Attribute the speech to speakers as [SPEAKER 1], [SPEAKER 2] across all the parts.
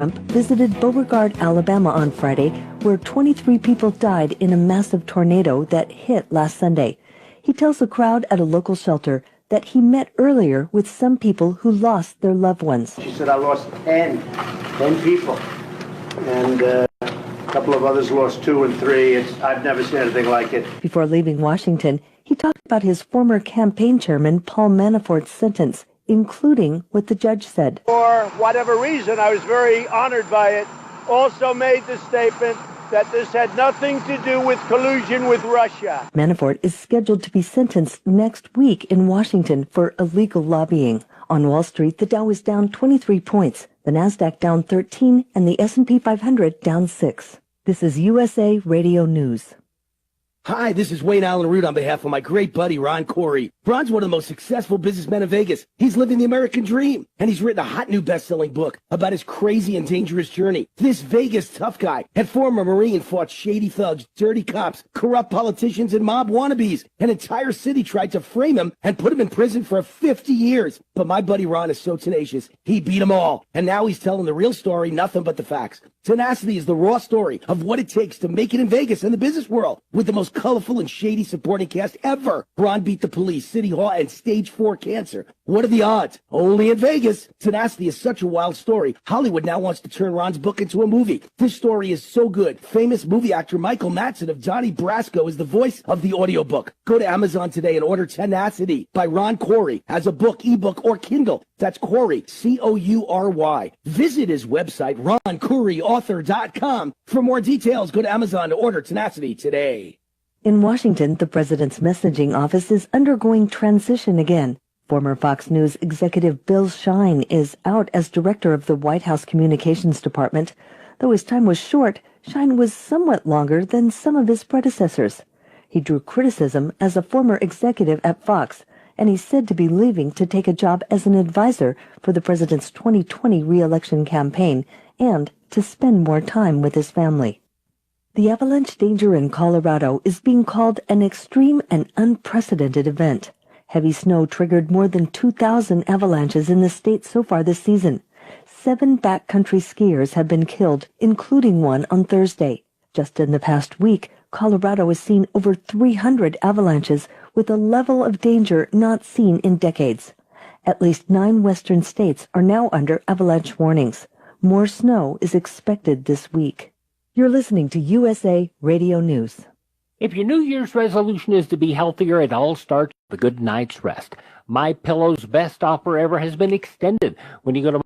[SPEAKER 1] Trump visited Beauregard, Alabama on Friday, where 23 people died in a massive tornado that hit last Sunday. He tells a crowd at a local shelter that he met earlier with some people who lost their loved ones.
[SPEAKER 2] She said, I lost 10 people, and a couple of others lost 2 and 3. I've never seen anything like it.
[SPEAKER 1] Before leaving Washington, he talked about his former campaign chairman, Paul Manafort's sentence, including what the judge said.
[SPEAKER 2] For whatever reason, I was very honored by it. Also made the statement that this had nothing to do with collusion with Russia.
[SPEAKER 1] Manafort is scheduled to be sentenced next week in Washington for illegal lobbying. On Wall Street, the Dow is down 23 points, the Nasdaq down 13, and the S&P 500 down 6. This is USA Radio News.
[SPEAKER 3] Hi, this is Wayne Allen Root on behalf of my great buddy, Ron Corey. Ron's one of the most successful businessmen in Vegas. He's living the American dream, and he's written a hot new best-selling book about his crazy and dangerous journey. This Vegas tough guy had former Marine, fought shady thugs, dirty cops, corrupt politicians, and mob wannabes. An entire city tried to frame him and put him in prison for 50 years. But my buddy Ron is so tenacious, he beat them all. And now he's telling the real story, nothing but the facts. Tenacity is the raw story of what it takes to make it in Vegas and the business world with the most colorful and shady supporting cast ever. Ron beat the police, City Hall, and stage 4 cancer. What are the odds? Only in Vegas. Tenacity is such a wild story. Hollywood now wants to turn Ron's book into a movie. This story is so good. Famous movie actor Michael Madsen of Donnie Brasco is the voice of the audiobook. Go to Amazon today and order Tenacity by Ron Corey as a book, ebook, or Kindle. That's Corey, C-O-U-R-Y. Visit his website, roncoreyauthor.com. For more details, go to Amazon to order Tenacity today.
[SPEAKER 1] In Washington, the president's messaging office is undergoing transition again. Former Fox News executive Bill Shine is out as director of the White House Communications Department. Though his time was short, Shine was somewhat longer than some of his predecessors. He drew criticism as a former executive at Fox, and he's said to be leaving to take a job as an advisor for the president's 2020 re-election campaign and to spend more time with his family. The avalanche danger in Colorado is being called an extreme and unprecedented event. Heavy snow triggered more than 2,000 avalanches in the state so far this season. 7 backcountry skiers have been killed, including one on Thursday. Just in the past week, Colorado has seen over 300 avalanches with a level of danger not seen in decades. At least 9 western states are now under avalanche warnings. More snow is expected this week. You're listening to USA Radio News.
[SPEAKER 4] If your New Year's resolution is to be healthier, it all starts with a good night's rest. MyPillow's best offer ever has been extended. When you go to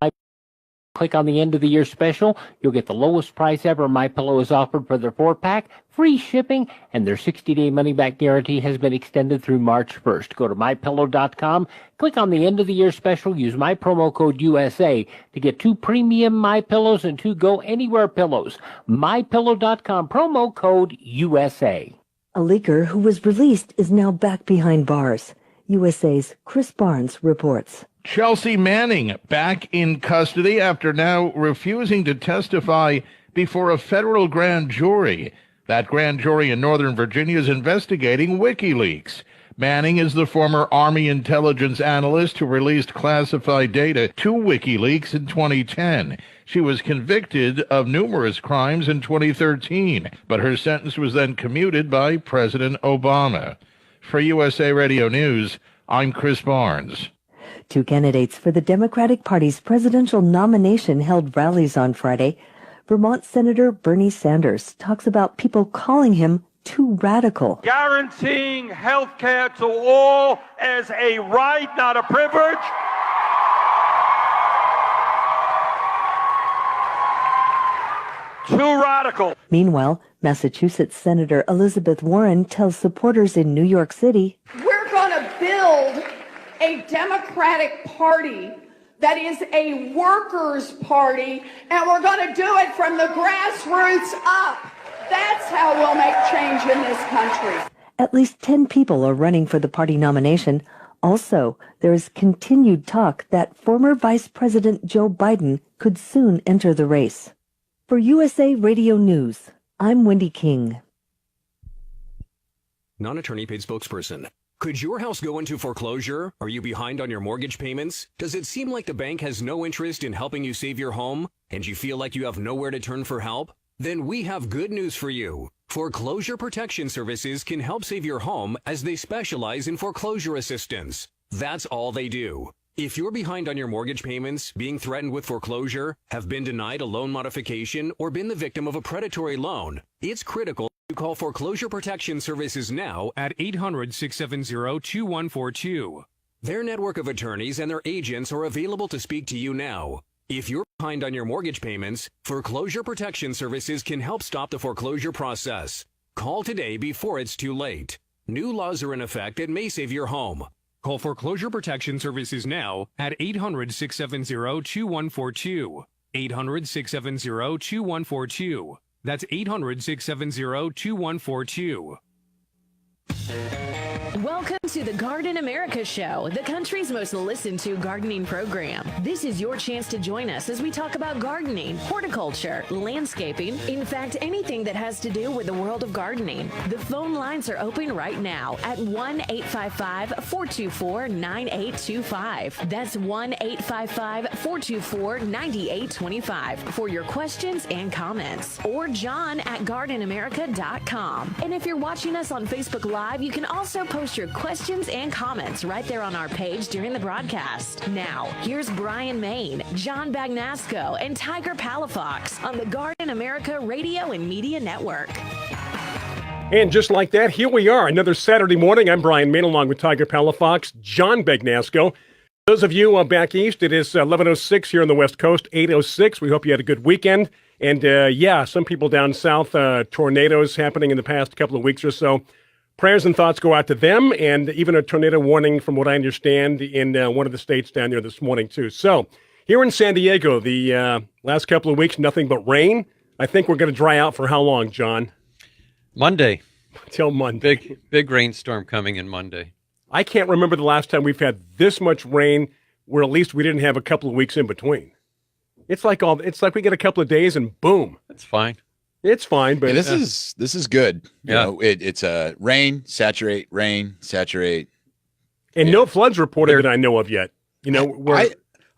[SPEAKER 4] click on the end of the year special, you'll get the lowest price ever MyPillow has offered for their 4-pack, free shipping, and their 60-day money-back guarantee has been extended through March 1st. Go to MyPillow.com, click on the end of the year special, use my promo code USA to get 2 premium MyPillows and 2 Go Anywhere pillows. MyPillow.com, promo code USA.
[SPEAKER 1] A leaker who was released is now back behind bars. USA's Chris Barnes reports.
[SPEAKER 5] Chelsea Manning back in custody after now refusing to testify before a federal grand jury. That grand jury in Northern Virginia is investigating WikiLeaks. Manning is the former Army intelligence analyst who released classified data to WikiLeaks in 2010. She was convicted of numerous crimes in 2013, but her sentence was then commuted by President Obama. For USA Radio News, I'm Chris Barnes.
[SPEAKER 1] 2 candidates for the Democratic Party's presidential nomination held rallies on Friday. Vermont Senator Bernie Sanders talks about people calling him too radical.
[SPEAKER 6] Guaranteeing health care to all as a right, not a privilege. Too radical.
[SPEAKER 1] Meanwhile, Massachusetts Senator Elizabeth Warren tells supporters in New York City,
[SPEAKER 7] "We're going to build a Democratic Party that is a workers' party, and we're going to do it from the grassroots up. That's how we'll make change in this country."
[SPEAKER 1] At least 10 people are running for the party nomination. Also, there is continued talk that former Vice President Joe Biden could soon enter the race. For USA Radio News, I'm Wendy King.
[SPEAKER 8] Non-attorney paid spokesperson. Could your house go into foreclosure? Are you behind on your mortgage payments? Does it seem like the bank has no interest in helping you save your home, and you feel like you have nowhere to turn for help? Then we have good news for you. Foreclosure Protection Services can help save your home as they specialize in foreclosure assistance. That's all they do. If you're behind on your mortgage payments, being threatened with foreclosure, have been denied a loan modification, or been the victim of a predatory loan, it's critical you call Foreclosure Protection Services now at 800-670-2142. Their network of attorneys and their agents are available to speak to you now. If you're behind on your mortgage payments, Foreclosure Protection Services can help stop the foreclosure process. Call today before it's too late. New laws are in effect that may save your home. Call Foreclosure Protection Services now at 800-670-2142. 800-670-2142. That's 800-670-2142.
[SPEAKER 9] Welcome to the Garden America Show, the country's most listened to gardening program. This is your chance to join us as we talk about gardening, horticulture, landscaping, in fact, anything that has to do with the world of gardening. The phone lines are open right now at 1-855-424-9825. That's 1-855-424-9825 for your questions and comments. Or John at gardenamerica.com. And if you're watching us on Facebook Live, you can also post your questions and comments right there on our page during the broadcast. Now, here's Bryan Main, John Bagnasco, and Tiger Palafox on the Garden America Radio and Media Network.
[SPEAKER 10] And just like that, here we are, another Saturday morning. I'm Bryan Main, along with Tiger Palafox, John Bagnasco. Those of you back east, it is 11:06 here on the West Coast, 8:06. We hope you had a good weekend. And some people down south, tornadoes happening in the past couple of weeks or so. Prayers and thoughts go out to them, and even a tornado warning, from what I understand, in one of the states down there this morning, too. So, here in San Diego, the last couple of weeks, nothing but rain. I think we're going to dry out for how long, John?
[SPEAKER 11] Monday.
[SPEAKER 10] Till Monday.
[SPEAKER 11] Big rainstorm coming in Monday.
[SPEAKER 10] I can't remember the last time we've had this much rain, where at least we didn't have a couple of weeks in between. It's like we get a couple of days and boom.
[SPEAKER 11] That's fine.
[SPEAKER 10] It's fine, but
[SPEAKER 12] this is good. You know, it's rain, saturate,
[SPEAKER 10] and no floods reported that I know of yet. You know,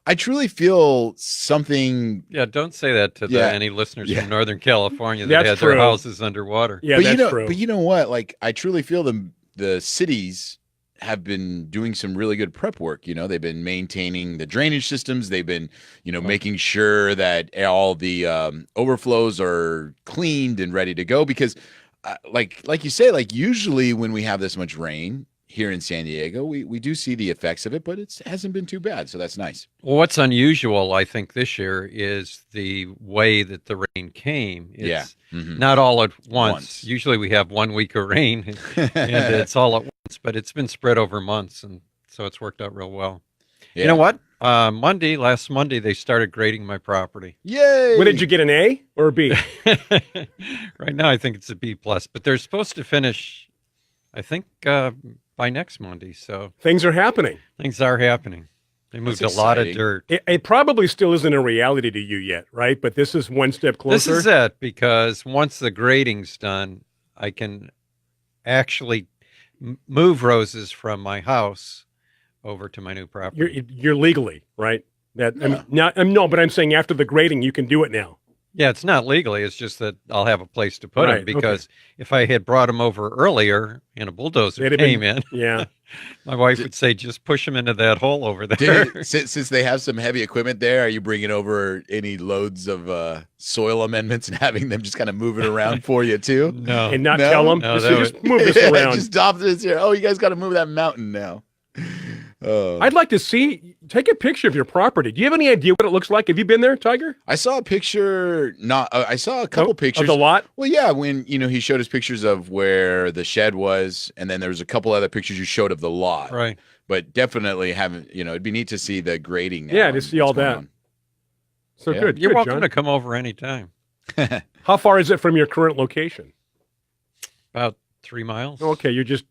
[SPEAKER 12] I truly feel something.
[SPEAKER 11] Yeah, don't say that to any listeners from Northern California that had their houses underwater.
[SPEAKER 10] Yeah,
[SPEAKER 12] but
[SPEAKER 10] that's true.
[SPEAKER 12] But you know what? Like, I truly feel the cities have been doing some really good prep work. You know, they've been maintaining the drainage systems. They've been, making sure that all the overflows are cleaned and ready to go. Because, like you say, like usually when we have this much rain here in San Diego, we do see the effects of it, but it hasn't been too bad. So that's nice.
[SPEAKER 11] Well, what's unusual, I think, this year is the way that the rain came. It's not all at once. Usually we have 1 week of rain and it's all at once, but it's been spread over months, and so it's worked out real well. Yeah. You know what? Last Monday, they started grading my property.
[SPEAKER 12] Yay!
[SPEAKER 10] What did you get, an A or a B?
[SPEAKER 11] Right now, I think it's a B+, but they're supposed to finish, I think, by next Monday. So
[SPEAKER 10] things are happening.
[SPEAKER 11] Things are happening. They moved a lot of dirt.
[SPEAKER 10] It probably still isn't a reality to you yet, right? But this is one step closer.
[SPEAKER 11] This is it, because once the grading's done, I can actually move roses from my house over to my new property.
[SPEAKER 10] You're legally, right? But I'm saying after the grading, you can do it now.
[SPEAKER 11] Yeah, it's not legally. It's just that I'll have a place to put them, because if I had brought them over earlier and a bulldozer came in, my wife would say, just push them into that hole over there.
[SPEAKER 12] Since they have some heavy equipment there, are you bringing over any loads of soil amendments and having them just kind of move it around for you too?
[SPEAKER 11] No.
[SPEAKER 10] And not tell them, just move this around.
[SPEAKER 12] Just stop this here. Oh, you guys got to move that mountain now.
[SPEAKER 10] I'd like to take a picture of your property. Do you have any idea what it looks like? Have you been there, Tiger?
[SPEAKER 12] I saw a picture. I saw a couple pictures
[SPEAKER 10] of the lot.
[SPEAKER 12] Well, yeah, when he showed us pictures of where the shed was, and then there was a couple other pictures you showed of the lot.
[SPEAKER 11] Right.
[SPEAKER 12] But definitely haven't. It'd be neat to see the grading now.
[SPEAKER 10] Yeah, to see all that. So good.
[SPEAKER 11] You're welcome
[SPEAKER 10] John.
[SPEAKER 11] to come over anytime.
[SPEAKER 10] How far is it from your current location?
[SPEAKER 11] About 3 miles.
[SPEAKER 10] Okay, you're just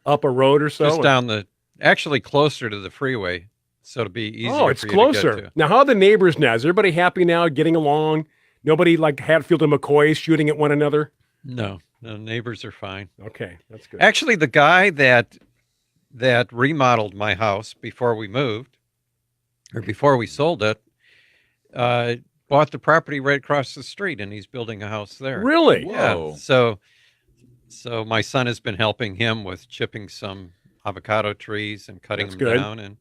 [SPEAKER 10] up a road or so.
[SPEAKER 11] Just actually closer to the freeway, so it'll be easier.
[SPEAKER 10] Oh, it's
[SPEAKER 11] for you
[SPEAKER 10] closer.
[SPEAKER 11] to get to.
[SPEAKER 10] Now, how are the neighbors now? Is everybody happy now, getting along? Nobody like Hatfield and McCoy shooting at one another?
[SPEAKER 11] No, the neighbors are fine.
[SPEAKER 10] Okay, that's good.
[SPEAKER 11] Actually, the guy that that remodeled my house before we moved, or before we sold it, bought the property right across the street, and he's building a house there.
[SPEAKER 10] Really?
[SPEAKER 11] Yeah. So my son has been helping him with chipping some avocado trees and cutting them down,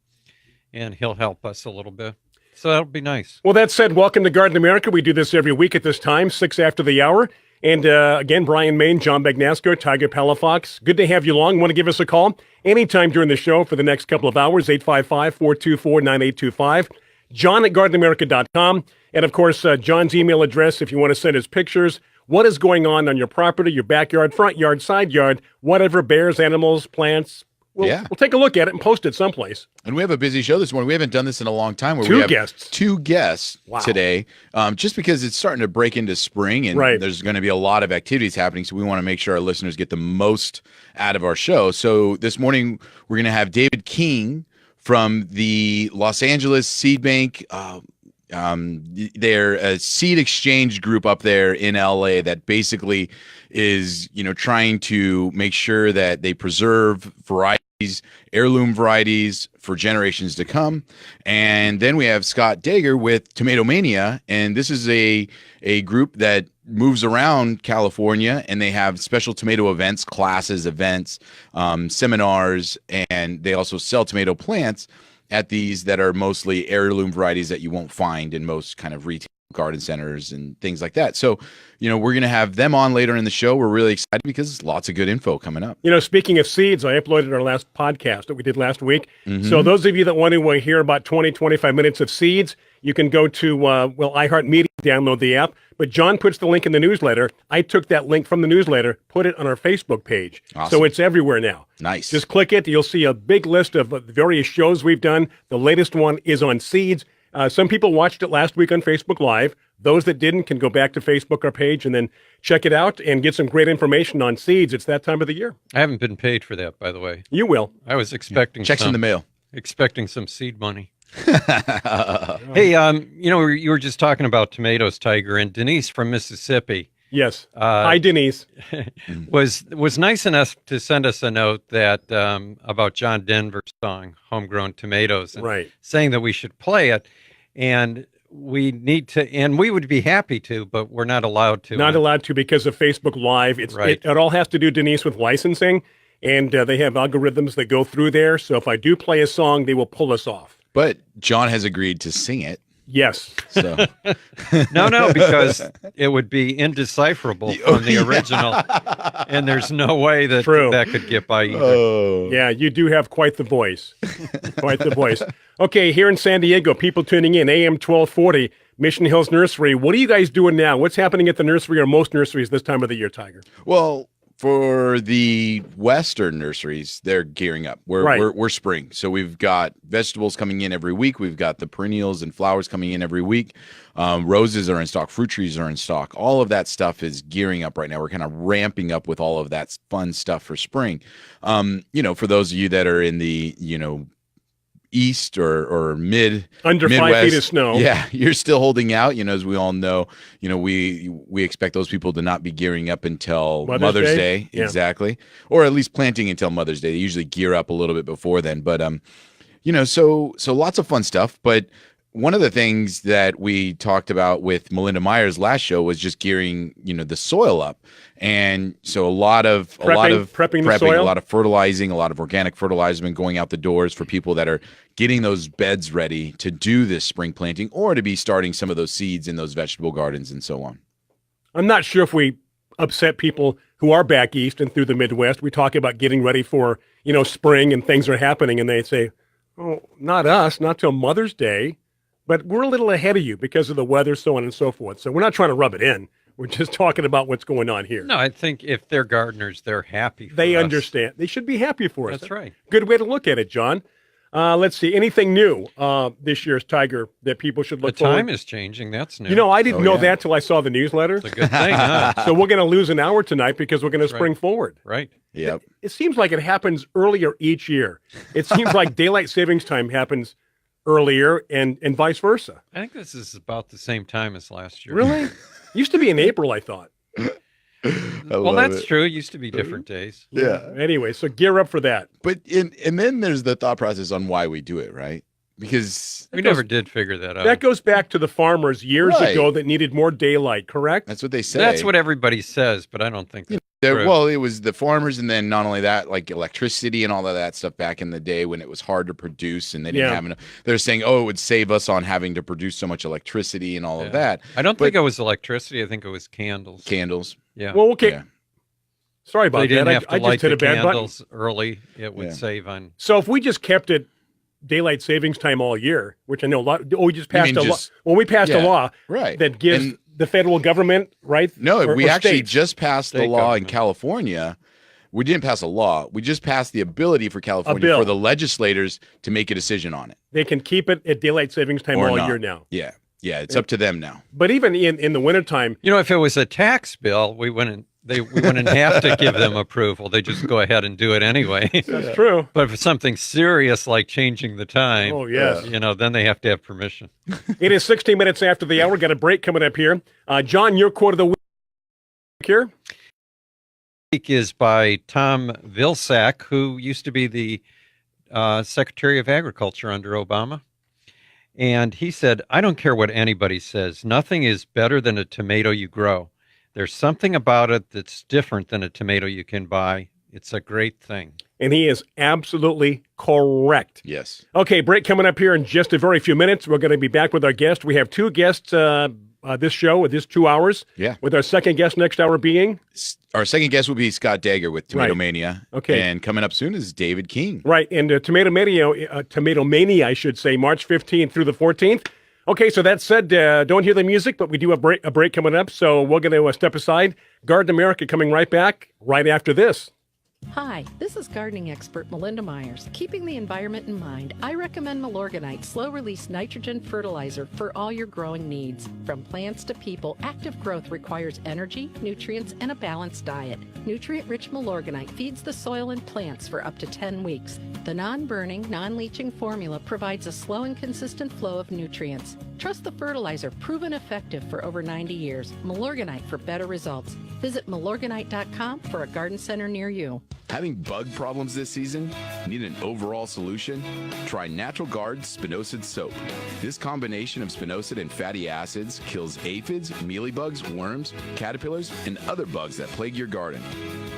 [SPEAKER 11] and he'll help us a little bit. So that'll be nice.
[SPEAKER 10] Well, that said, welcome to Garden America. We do this every week at this time, 6 after the hour. And again, Bryan Main, John Bagnasco, Tiger Palafox. Good to have you along. Want to give us a call anytime during the show for the next couple of hours, 855-424-9825. John at gardenamerica.com. And, of course, John's email address if you want to send us pictures. What is going on your property, your backyard, front yard, side yard, whatever, bears, animals, plants. We'll take a look at it and post it someplace.
[SPEAKER 12] And we have a busy show this morning. We haven't done this in a long time. Where
[SPEAKER 10] Two
[SPEAKER 12] we have
[SPEAKER 10] guests.
[SPEAKER 12] Two guests today, just because it's starting to break into spring and there's going to be a lot of activities happening. So we want to make sure our listeners get the most out of our show. So this morning, we're going to have David King from the Los Angeles Seed Bank. They're a seed exchange group up there in LA that basically is, trying to make sure that they preserve varieties, heirloom varieties for generations to come. And then we have Scott Dager with Tomatomania, and this is a group that moves around California, and they have special tomato events, classes, events, seminars, and they also sell tomato plants at these that are mostly heirloom varieties that you won't find in most kind of retail garden centers and things like that. So, we're going to have them on later in the show. We're really excited because lots of good info coming up.
[SPEAKER 10] Speaking of seeds, I uploaded our last podcast that we did last week. So those of you that want to hear about 20, 25 minutes of seeds, you can go to, iHeartMedia, download the app. But John puts the link in the newsletter. I took that link from the newsletter, put it on our Facebook page.
[SPEAKER 12] Awesome.
[SPEAKER 10] So it's everywhere now.
[SPEAKER 12] Nice.
[SPEAKER 10] Just click it. You'll see a big list of the various shows we've done. The latest one is on seeds. Some people watched it last week on Facebook Live. Those that didn't can go back to Facebook, our page, and then check it out and get some great information on seeds. It's that time of the year.
[SPEAKER 11] I haven't been paid for that, by the way.
[SPEAKER 10] You will.
[SPEAKER 11] I was expecting
[SPEAKER 12] checks in the mail.
[SPEAKER 11] Expecting some seed money. Hey, you were just talking about tomatoes, Tiger, and Denise from Mississippi.
[SPEAKER 10] Yes. Hi, Denise.
[SPEAKER 11] was nice enough to send us a note that about John Denver's song "Homegrown Tomatoes," and saying that we should play it, and we need to, and we would be happy to, but we're not allowed to.
[SPEAKER 10] Not allowed to because of Facebook Live. It all has to do, Denise, with licensing, and they have algorithms that go through there. So if I do play a song, they will pull us off.
[SPEAKER 12] But John has agreed to sing it.
[SPEAKER 10] Yes.
[SPEAKER 12] So
[SPEAKER 11] no, because it would be indecipherable from the original, and there's no way that that could get by either.
[SPEAKER 10] Yeah, you do have quite the voice. Quite the voice. Okay, here in San Diego, people tuning in, AM 1240, Mission Hills Nursery. What are you guys doing now? What's happening at the nursery or most nurseries this time of the year, Tiger?
[SPEAKER 12] Well, for the Western nurseries, they're gearing up. We're spring. So we've got vegetables coming in every week. We've got the perennials and flowers coming in every week. Roses are in stock. Fruit trees are in stock. All of that stuff is gearing up right now. We're kind of ramping up with all of that fun stuff for spring. For those of you that are in the, east or
[SPEAKER 10] Midwest, 5 feet of snow.
[SPEAKER 12] Yeah, you're still holding out. As we all know, we expect those people to not be gearing up until Mother's Day.
[SPEAKER 10] Yeah.
[SPEAKER 12] Exactly, or at least planting until Mother's Day. They usually gear up a little bit before then. But so lots of fun stuff. But one of the things that we talked about with Melinda Myers last show was just gearing, the soil up. And so a lot of
[SPEAKER 10] prepping the soil,
[SPEAKER 12] a lot of fertilizing, a lot of organic fertilizer going out the doors for people that are getting those beds ready to do this spring planting or to be starting some of those seeds in those vegetable gardens and so on.
[SPEAKER 10] I'm not sure if we upset people who are back east and through the Midwest. We talk about getting ready for, spring and things are happening and they say, oh, not us, not till Mother's Day. But we're a little ahead of you because of the weather, so on and so forth. So we're not trying to rub it in. We're just talking about what's going on here.
[SPEAKER 11] No, I think if they're gardeners, they're happy for
[SPEAKER 10] They
[SPEAKER 11] us.
[SPEAKER 10] understand. They should be happy for us.
[SPEAKER 11] That's right.
[SPEAKER 10] Good way to look at it, John. Let's see. Anything new this year's Tiger that people should look forward?
[SPEAKER 11] The time is changing. That's new.
[SPEAKER 10] I didn't know that till I saw the newsletter.
[SPEAKER 11] It's a good thing, huh?
[SPEAKER 10] So we're going to lose an hour tonight because we're going to spring forward.
[SPEAKER 11] Right.
[SPEAKER 12] Yep.
[SPEAKER 10] It seems like it happens earlier each year. It seems like daylight savings time happens earlier and vice versa.
[SPEAKER 11] I think this is about the same time as last year.
[SPEAKER 10] Really? Used to be in April, I thought.
[SPEAKER 11] Well, that's true. It used to be different days.
[SPEAKER 12] Yeah.
[SPEAKER 10] Anyway, so gear up for that.
[SPEAKER 12] But and then there's the thought process on why we do it, right? Because
[SPEAKER 11] we never did figure that out.
[SPEAKER 10] That goes back to the farmers years ago that needed more daylight, correct?
[SPEAKER 12] That's what they say.
[SPEAKER 11] That's what everybody says, but I don't think that's true.
[SPEAKER 12] Well, it was the farmers, and then not only that, like electricity and all of that stuff back in the day when it was hard to produce and they didn't have enough. They're saying, oh, it would save us on having to produce so much electricity and all of that.
[SPEAKER 11] I don't think it was electricity. I think it was candles.
[SPEAKER 12] Candles.
[SPEAKER 11] Yeah.
[SPEAKER 10] Well, okay.
[SPEAKER 12] Yeah.
[SPEAKER 10] Sorry about
[SPEAKER 11] they didn't
[SPEAKER 10] that.
[SPEAKER 11] have to
[SPEAKER 10] I
[SPEAKER 11] light
[SPEAKER 10] just hit
[SPEAKER 11] the
[SPEAKER 10] a bad button.
[SPEAKER 11] candles early. It would save on.
[SPEAKER 10] So if we just kept it daylight savings time all year, which I know a lot. Oh, we just passed a law. Well, we passed a law that gives the federal government, right?
[SPEAKER 12] No, we actually
[SPEAKER 10] states.
[SPEAKER 12] just passed the law in California. We didn't pass a law. We just passed the ability for California for the legislators to make a decision on it.
[SPEAKER 10] They can keep it at daylight savings time all year now.
[SPEAKER 12] Yeah. Yeah, it's up to them now.
[SPEAKER 10] But even in the wintertime,
[SPEAKER 11] if it was a tax bill, we wouldn't have to give them approval. They just go ahead and do it anyway.
[SPEAKER 10] That's true.
[SPEAKER 11] But for something serious like changing the time, then they have to have permission.
[SPEAKER 10] It is 16 minutes after the hour. Got a break coming up here. John, your quote of the week here?
[SPEAKER 11] Week is by Tom Vilsack, who used to be the Secretary of Agriculture under Obama. And he said, I don't care what anybody says. Nothing is better than a tomato you grow. There's something about it that's different than a tomato you can buy. It's a great thing.
[SPEAKER 10] And he is absolutely correct.
[SPEAKER 12] Yes.
[SPEAKER 10] Okay, break coming up here in just a very few minutes. We're going to be back with our guest. We have two guests this show, with this 2 hours.
[SPEAKER 12] Yeah.
[SPEAKER 10] With our second guest next hour being?
[SPEAKER 12] Our second guest will be Scott Dagger with Tomatomania.
[SPEAKER 10] Okay.
[SPEAKER 12] And coming up soon is David King.
[SPEAKER 10] Right. And Tomatomania, I should say, March 15th through the 14th. Okay, so that said, don't hear the music, but we do have a break coming up, so we're going to step aside. Garden America coming right back right after this.
[SPEAKER 13] Hi, this is gardening expert Melinda Myers. Keeping the environment in mind, I recommend Milorganite slow-release nitrogen fertilizer for all your growing needs. From plants to people, active growth requires energy, nutrients, and a balanced diet. Nutrient-rich Milorganite feeds the soil and plants for up to 10 weeks. The non-burning, non-leaching formula provides a slow and consistent flow of nutrients. Trust the fertilizer, proven effective for over 90 years. Milorganite for better results. Visit Milorganite.com for a garden center near you.
[SPEAKER 14] Having bug problems this season? Need an overall solution? Try Natural Guard Spinosad Soap. This combination of spinosad and fatty acids kills aphids, mealybugs, worms, caterpillars, and other bugs that plague your garden.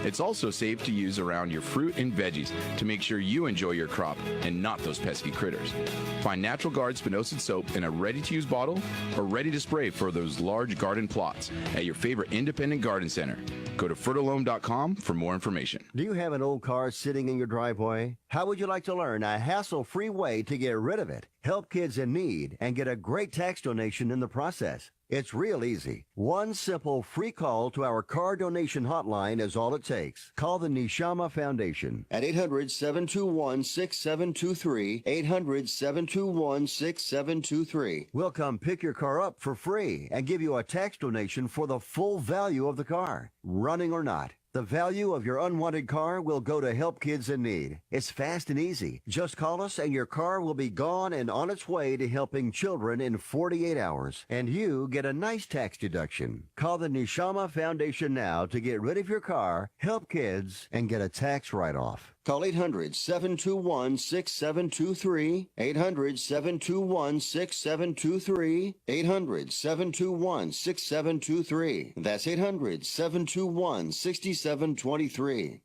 [SPEAKER 14] It's also safe to use around your fruit and veggies to make sure you enjoy your crop and not those pesky critters. Find Natural Guard Spinosad Soap in a ready-to-use bottle or ready to spray for those large garden plots at your favorite independent garden center. Go to fertilome.com for more information.
[SPEAKER 15] Do you have an old car sitting in your driveway? How would you like to learn a hassle-free way to get rid of it, help kids in need, and get a great tax donation in the process? It's real easy. One simple free call to our car donation hotline is all it takes. Call the Neshama Foundation at 800-721-6723, 800-721-6723. We'll come pick your car up for free and give you a tax donation for the full value of the car, running or not. The value of your unwanted car will go to help kids in need. It's fast and easy. Just call us and your car will be gone and on its way to helping children in 48 hours. And you get a nice tax deduction. Call the Neshama Foundation now to get rid of your car, help kids, and get a tax write-off. Call 800-721-6723, 800-721-6723, 800-721-6723. That's 800-721-6723.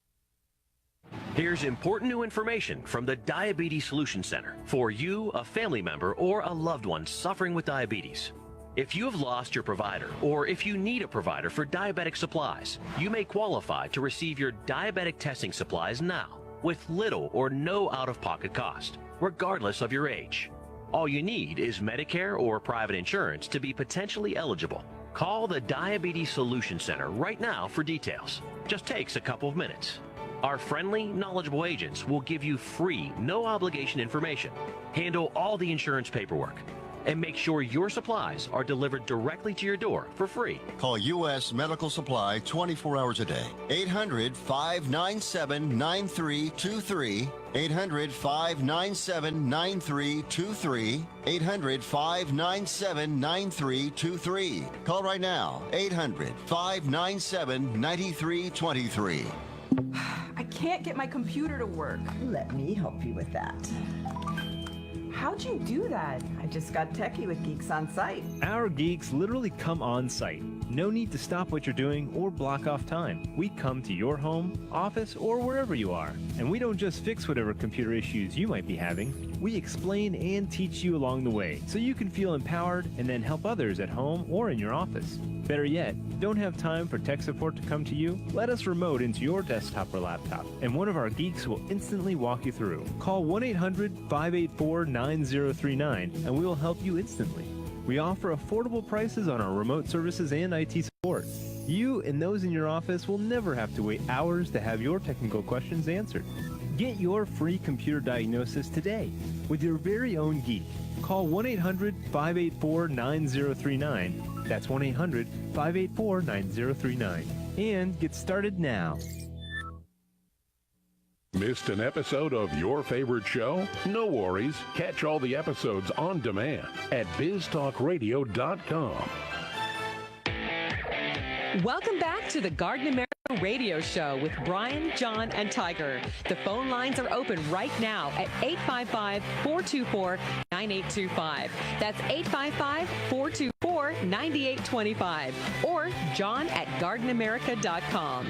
[SPEAKER 16] Here's important new information from the Diabetes Solution Center for you, a family member, or a loved one suffering with diabetes. If you have lost your provider, or if you need a provider for diabetic supplies, you may qualify to receive your diabetic testing supplies now, with little or no out-of-pocket cost, regardless of your age. All you need is Medicare or private insurance to be potentially eligible. Call the Diabetes Solution Center right now for details. Just takes a couple of minutes. Our friendly, knowledgeable agents will give you free, no-obligation information, handle all the insurance paperwork, and make sure your supplies are delivered directly to your door for free.
[SPEAKER 15] Call U.S. Medical Supply 24 hours a day. 800-597-9323. 800-597-9323. 800-597-9323. Call right now. 800-597-9323.
[SPEAKER 17] I can't get my computer to work.
[SPEAKER 18] Let me help you with that.
[SPEAKER 17] How'd you do that?
[SPEAKER 18] I just got techie with Geeks on Site.
[SPEAKER 19] Our geeks literally come on site. No need to stop what you're doing or block off time. We come to your home, office, or wherever you are. And we don't just fix whatever computer issues you might be having. We explain and teach you along the way so you can feel empowered and then help others at home or in your office. Better yet, don't have time for tech support to come to you? Let us remote into your desktop or laptop, and one of our geeks will instantly walk you through. Call 1-800-584-9039 and we will help you instantly. We offer affordable prices on our remote services and IT support. You and those in your office will never have to wait hours to have your technical questions answered. Get your free computer diagnosis today with your very own geek. Call 1-800-584-9039. That's 1-800-584-9039. And get started now.
[SPEAKER 20] Missed an episode of your favorite show? No worries. Catch all the episodes on demand at biztalkradio.com.
[SPEAKER 21] Welcome back to the Garden America Radio Show with Bryan, John, and Tiger. The phone lines are open right now at 855-424-9825. That's 855-424-9825. Or John at gardenamerica.com.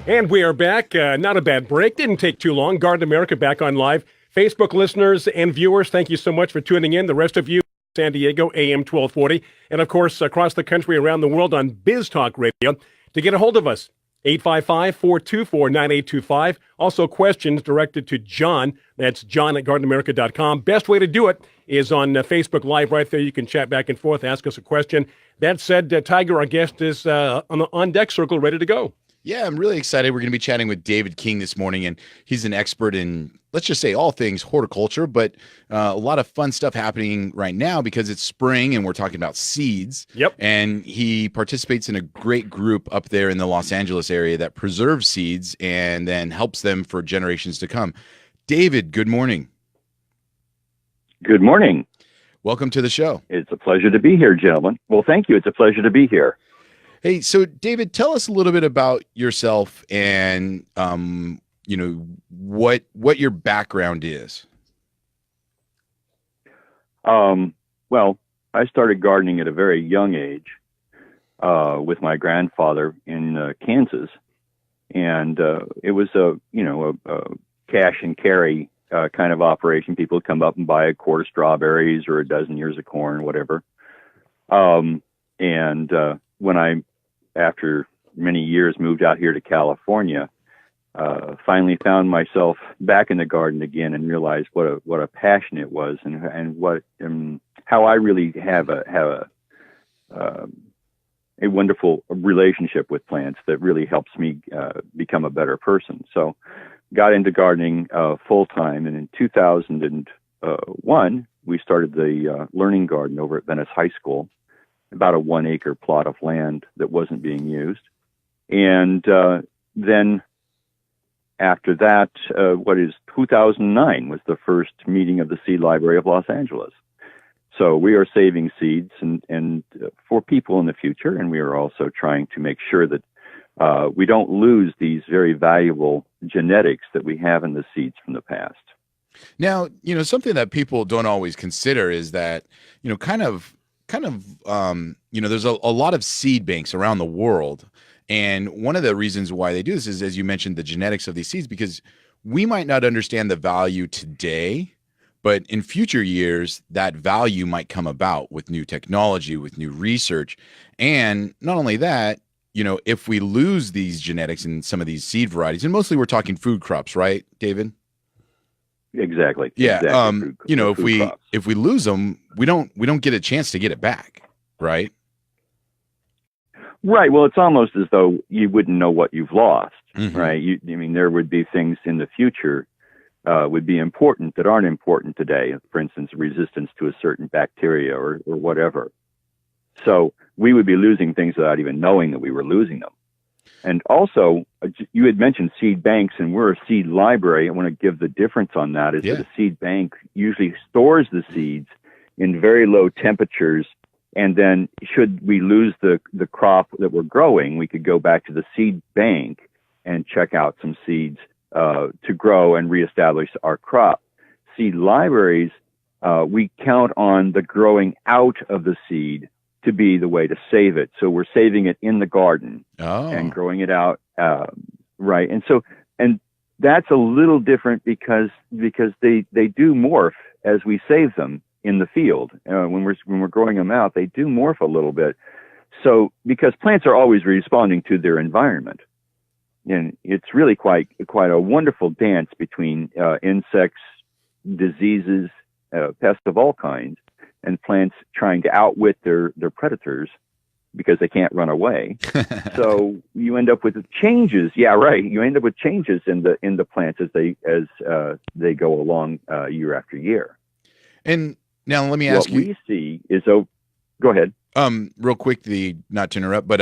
[SPEAKER 10] And we are back. Not a bad break. Didn't take too long. Garden America back on live. Facebook listeners and viewers, thank you so much for tuning in. The rest of you, San Diego, AM 1240. And, of course, across the country, around the world on Biz Talk Radio. To get a hold of us, 855-424-9825. Also, questions directed to John. That's John at gardenamerica.com. Best way to do it is on Facebook Live right there. You can chat back and forth, ask us a question. That said, Tiger, our guest, is on the on-deck circle, ready to go.
[SPEAKER 12] Yeah, I'm really excited. We're going to be chatting with David King this morning, and he's an expert in, let's just say, all things horticulture, but a lot of fun stuff happening right now because it's spring and we're talking about seeds.
[SPEAKER 10] Yep.
[SPEAKER 12] And he participates in a great group up there in the Los Angeles area that preserves seeds and then helps them for generations to come. David, good morning.
[SPEAKER 22] Good morning.
[SPEAKER 12] Welcome to the show.
[SPEAKER 22] It's a pleasure to be here, gentlemen. Well, thank you. It's a pleasure to be here.
[SPEAKER 12] Hey, so David, tell us a little bit about yourself and what your background is.
[SPEAKER 22] Well, I started gardening at a very young age with my grandfather in Kansas, and it was a cash and carry kind of operation. People would come up and buy a quart of strawberries or a dozen ears of corn, whatever. When I, after many years, moved out here to California, finally found myself back in the garden again and realized what a passion it was and what how I really have a wonderful relationship with plants that really helps me become a better person. So got into gardening full time, and in 2001 we started the learning garden over at Venice High School. About a 1 acre plot of land that wasn't being used. And then after that, 2009 was the first meeting of the Seed Library of Los Angeles. So we are saving seeds and for people in the future, and we are also trying to make sure that we don't lose these very valuable genetics that we have in the seeds from the past.
[SPEAKER 12] Now, something that people don't always consider is that, there's a lot of seed banks around the world. And one of the reasons why they do this is, as you mentioned, the genetics of these seeds, because we might not understand the value today, but in future years, that value might come about with new technology, with new research. And not only that, if we lose these genetics in some of these seed varieties, and mostly we're talking food crops, right, David?
[SPEAKER 22] Exactly.
[SPEAKER 12] Yeah.
[SPEAKER 22] Exactly.
[SPEAKER 12] If we lose them, we don't get a chance to get it back, right?
[SPEAKER 22] Right. Well, it's almost as though you wouldn't know what you've lost,
[SPEAKER 12] Mm-hmm.
[SPEAKER 22] right? There would be things in the future would be important that aren't important today. For instance, resistance to a certain bacteria or whatever. So we would be losing things without even knowing that we were losing them. And also, you had mentioned seed banks, and we're a seed library. I want to give the difference on that is that a seed bank usually stores the seeds in very low temperatures. And then should we lose the crop that we're growing, we could go back to the seed bank and check out some seeds to grow and reestablish our crop. Seed libraries, we count on the growing out of the seed to be the way to save it. So we're saving it in the garden and growing it out. Right. And that's a little different because they do morph as we save them in the field. When we're growing them out, they do morph a little bit. So because plants are always responding to their environment. And it's really quite a wonderful dance between insects, diseases, pests of all kinds, and plants trying to outwit their predators because they can't run away. So you end up with changes. Yeah, right. You end up with changes in the plants as they go along year after year.
[SPEAKER 12] And now let me ask you.
[SPEAKER 22] What we see is go ahead.
[SPEAKER 12] Real quick, not to interrupt, but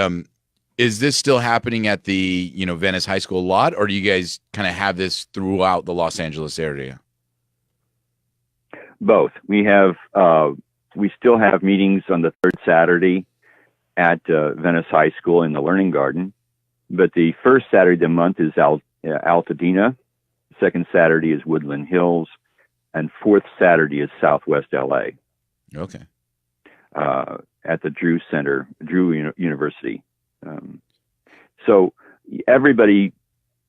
[SPEAKER 12] is this still happening at the Venice High School lot, or do you guys kind of have this throughout the Los Angeles area?
[SPEAKER 22] Both. We still have meetings on the third Saturday at Venice High School in the Learning Garden, but the first Saturday of the month is Altadena, second Saturday is Woodland Hills, and fourth Saturday is Southwest LA.
[SPEAKER 12] Okay.
[SPEAKER 22] At the Drew University. So everybody,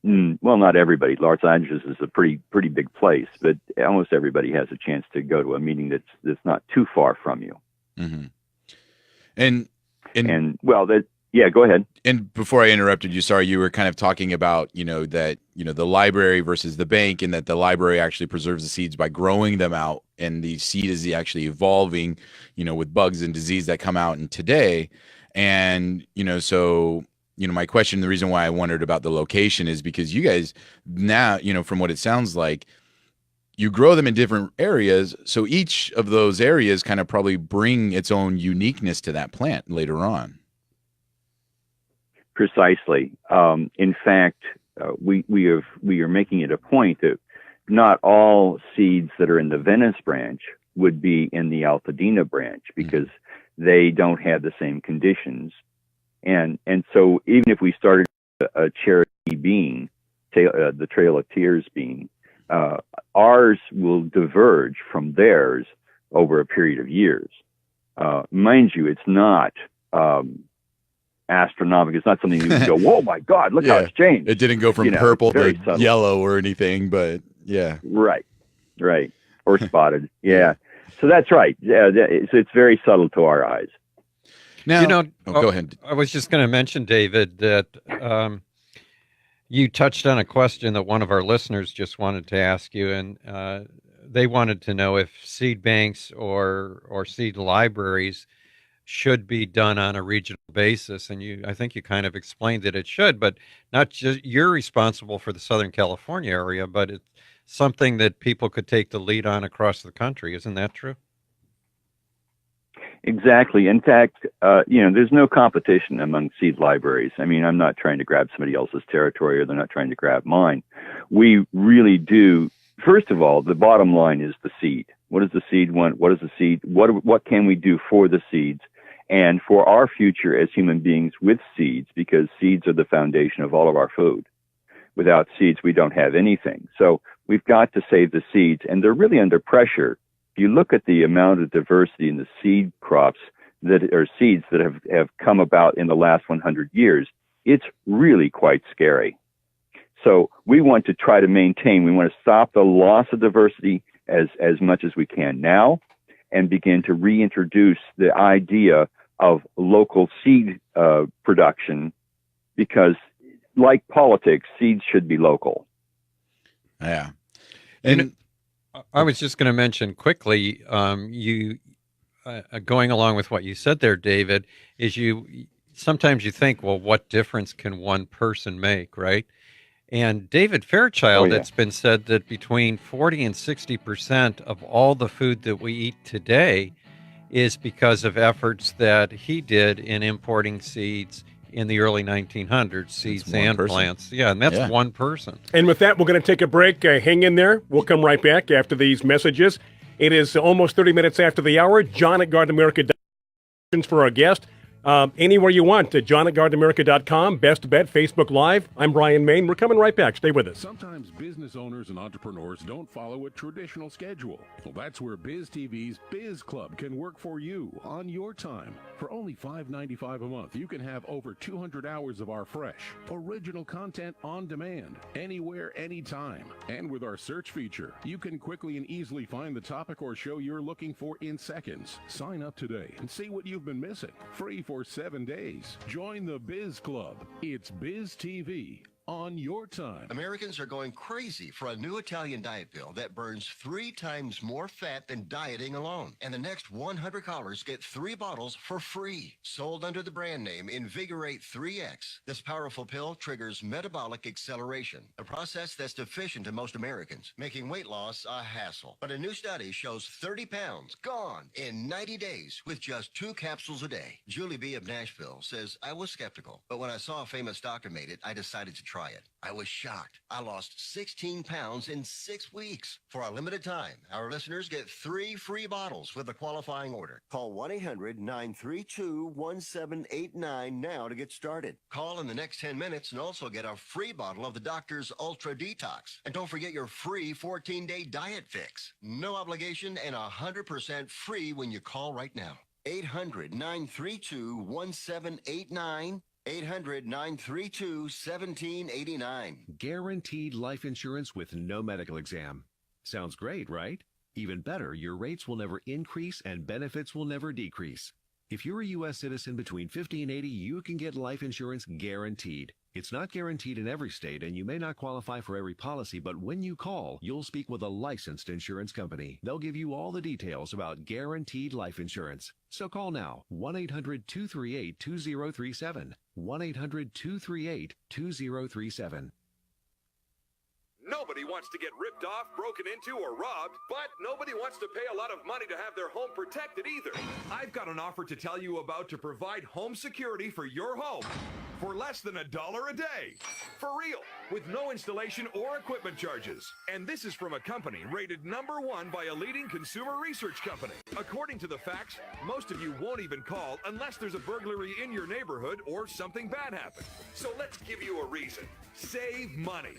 [SPEAKER 22] well, not everybody. Los Angeles is a pretty big place, but almost everybody has a chance to go to a meeting that's not too far from you.
[SPEAKER 12] Mm-hmm.
[SPEAKER 22] Yeah, go ahead.
[SPEAKER 12] And before I interrupted you, sorry, you were kind of talking about, that, the library versus the bank, and that the library actually preserves the seeds by growing them out, and the seed is actually evolving, with bugs and disease that come out in today. And, so, my question, the reason why I wondered about the location is because you guys now, from what it sounds like, you grow them in different areas. So each of those areas kind of probably bring its own uniqueness to that plant later on.
[SPEAKER 22] Precisely. In fact, we are making it a point that not all seeds that are in the Venice branch would be in the Altadena branch because they don't have the same conditions. And so even if we started a Cherokee bean, the Trail of Tears bean, ours will diverge from theirs over a period of years. Mind you, it's not astronomical. It's not something you can go, "Whoa, my God, look how it's changed."
[SPEAKER 12] It didn't go from purple to yellow or anything, but yeah.
[SPEAKER 22] Right. Or spotted. Yeah. So that's right. Yeah, it's very subtle to our eyes.
[SPEAKER 12] Now, go ahead.
[SPEAKER 11] I was just going to mention, David, that you touched on a question that one of our listeners just wanted to ask you, and they wanted to know if seed banks or seed libraries should be done on a regional basis. And I think you kind of explained that it should, but not just you're responsible for the Southern California area, but it's something that people could take the lead on across the country. Isn't that true?
[SPEAKER 22] Exactly. In fact, there's no competition among seed libraries. I mean, I'm not trying to grab somebody else's territory, or they're not trying to grab mine. We really do. First of all, the bottom line is the seed. What does the seed want? What is the seed? What can we do for the seeds and for our future as human beings with seeds? Because seeds are the foundation of all of our food. Without seeds, we don't have anything. So we've got to save the seeds, and they're really under pressure. If you look at the amount of diversity in the seed crops seeds that have come about in the last 100 years, it's really quite scary. So we want to try to maintain, we want to stop the loss of diversity as much as we can now, and begin to reintroduce the idea of local seed production, because like politics, seeds should be local.
[SPEAKER 12] Yeah.
[SPEAKER 11] And I was just going to mention quickly, you going along with what you said there, David, is sometimes you think, well, what difference can one person make, right? And David Fairchild, it's been said that between 40 and 60% of all the food that we eat today is because of efforts that he did in importing seeds in the early 1900s, seeds and plants. Yeah, and that's one person.
[SPEAKER 10] And with that, we're going to take a break. Hang in there. We'll come right back after these messages. It is almost 30 minutes after the hour. John at GardenAmerica.com for our guest. Anywhere you want, at john@gardenamerica.com, Best Bet, Facebook Live. I'm Bryan Main. We're coming right back. Stay with us.
[SPEAKER 20] Sometimes business owners and entrepreneurs don't follow a traditional schedule. Well, that's where Biz TV's Biz Club can work for you on your time. For only $5.95 a month, you can have over 200 hours of our fresh, original content on demand, anywhere, anytime. And with our search feature, you can quickly and easily find the topic or show you're looking for in seconds. Sign up today and see what you've been missing. Free for 7 days. Join the Biz Club. It's Biz TV on your time.
[SPEAKER 2] Americans are going crazy for a new Italian diet pill that burns 3 times more fat than dieting alone. And the next 100 callers get 3 bottles for free. Sold under the brand name Invigorate 3X. This powerful pill triggers metabolic acceleration, a process that's deficient in most Americans, making weight loss a hassle. But a new study shows 30 pounds gone in 90 days with just 2 capsules a day. Julie B. of Nashville says, I was skeptical, but when I saw a famous doctor made it, I decided to try it. I was shocked. I lost 16 pounds in 6 weeks. For a limited time, our listeners get 3 free bottles with a qualifying order.
[SPEAKER 15] Call 1-800-932-1789 now to get started.
[SPEAKER 2] Call in the next 10 minutes and also get a free bottle of the doctor's Ultra Detox. And don't forget your free 14-day diet fix. No obligation and 100% free when you call right now. 800-932-1789. 800-932-1789.
[SPEAKER 16] Guaranteed life insurance with no medical exam. Sounds great, right? Even better, your rates will never increase and benefits will never decrease. If you're a U.S. citizen between 50 and 80, you can get life insurance guaranteed. It's not guaranteed in every state, and you may not qualify for every policy, but when you call, you'll speak with a licensed insurance company. They'll give you all the details about guaranteed life insurance. So call now, 1-800-238-2037, 1-800-238-2037.
[SPEAKER 3] Nobody wants to get ripped off, broken into, or robbed, but nobody wants to pay a lot of money to have their home protected either. I've got an offer to tell you about to provide home security for your home for less than $1 a day. For real, with no installation or equipment charges. And this is from a company rated #1 by a leading consumer research company. According to the facts, most of you won't even call unless there's a burglary in your neighborhood or something bad happened. So let's give you a reason. Save money.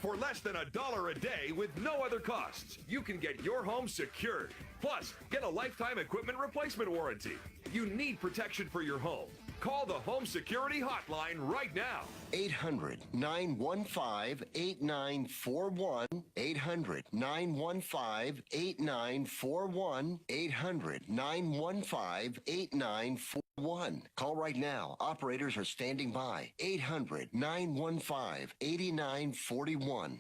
[SPEAKER 3] For less than $1 a day with no other costs, you can get your home secured. Plus, get a lifetime equipment replacement warranty. You need protection for your home. Call the Home Security Hotline right now.
[SPEAKER 2] 800-915-8941. 800-915-8941. 800-915-8941. Call right now. Operators are standing by. 800-915-8941.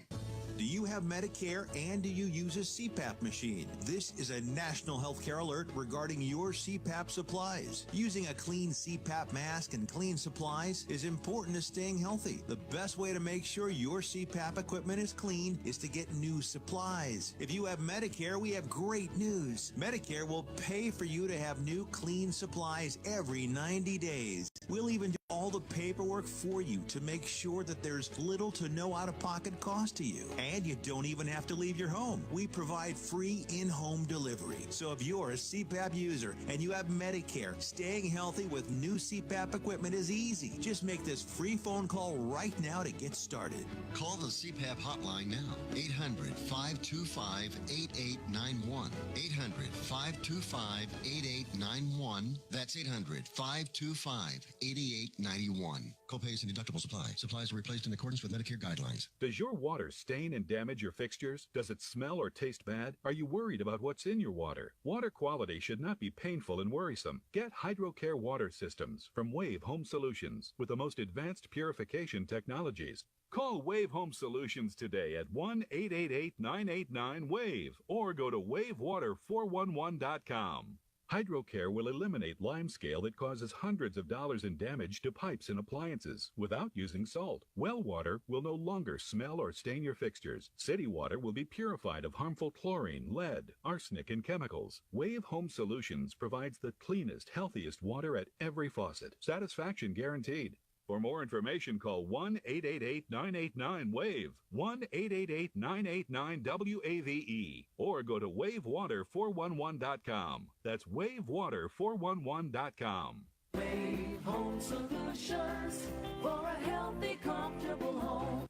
[SPEAKER 23] Do you have Medicare and do you use a CPAP machine? This is a national healthcare alert regarding your CPAP supplies. Using a clean CPAP mask and clean supplies is important to staying healthy. The best way to make sure your CPAP equipment is clean is to get new supplies. If you have Medicare, we have great news. Medicare will pay for you to have new clean supplies every 90 days. We'll even do all the paperwork for you to make sure that there's little to no out-of-pocket cost to you. And you don't even have to leave your home. We provide free in-home delivery. So if you're a CPAP user and you have Medicare, staying healthy with new CPAP equipment is easy. Just make this free phone call right now to get started.
[SPEAKER 2] Call the CPAP hotline now. 800-525-8891. 800-525-8891. That's 800-525-8891. Copays and deductibles apply. Supplies are replaced in accordance with Medicare guidelines.
[SPEAKER 24] Does your water stain and damage your fixtures? Does it smell or taste bad? Are you worried about what's in your water? Water quality should not be painful and worrisome. Get HydroCare water systems from Wave Home Solutions with the most advanced purification technologies. Call Wave Home Solutions today at 1-888-989-WAVE or go to wavewater411.com. HydroCare will eliminate limescale that causes hundreds of dollars in damage to pipes and appliances without using salt. Well water will no longer smell or stain your fixtures. City water will be purified of harmful chlorine, lead, arsenic, and chemicals. Wave Home Solutions provides the cleanest, healthiest water at every faucet. Satisfaction guaranteed. For more information, call 1-888-989-WAVE, 1-888-989-WAVE, or go to wavewater411.com. That's wavewater411.com.
[SPEAKER 4] Wave Home Solutions for a healthy, comfortable home.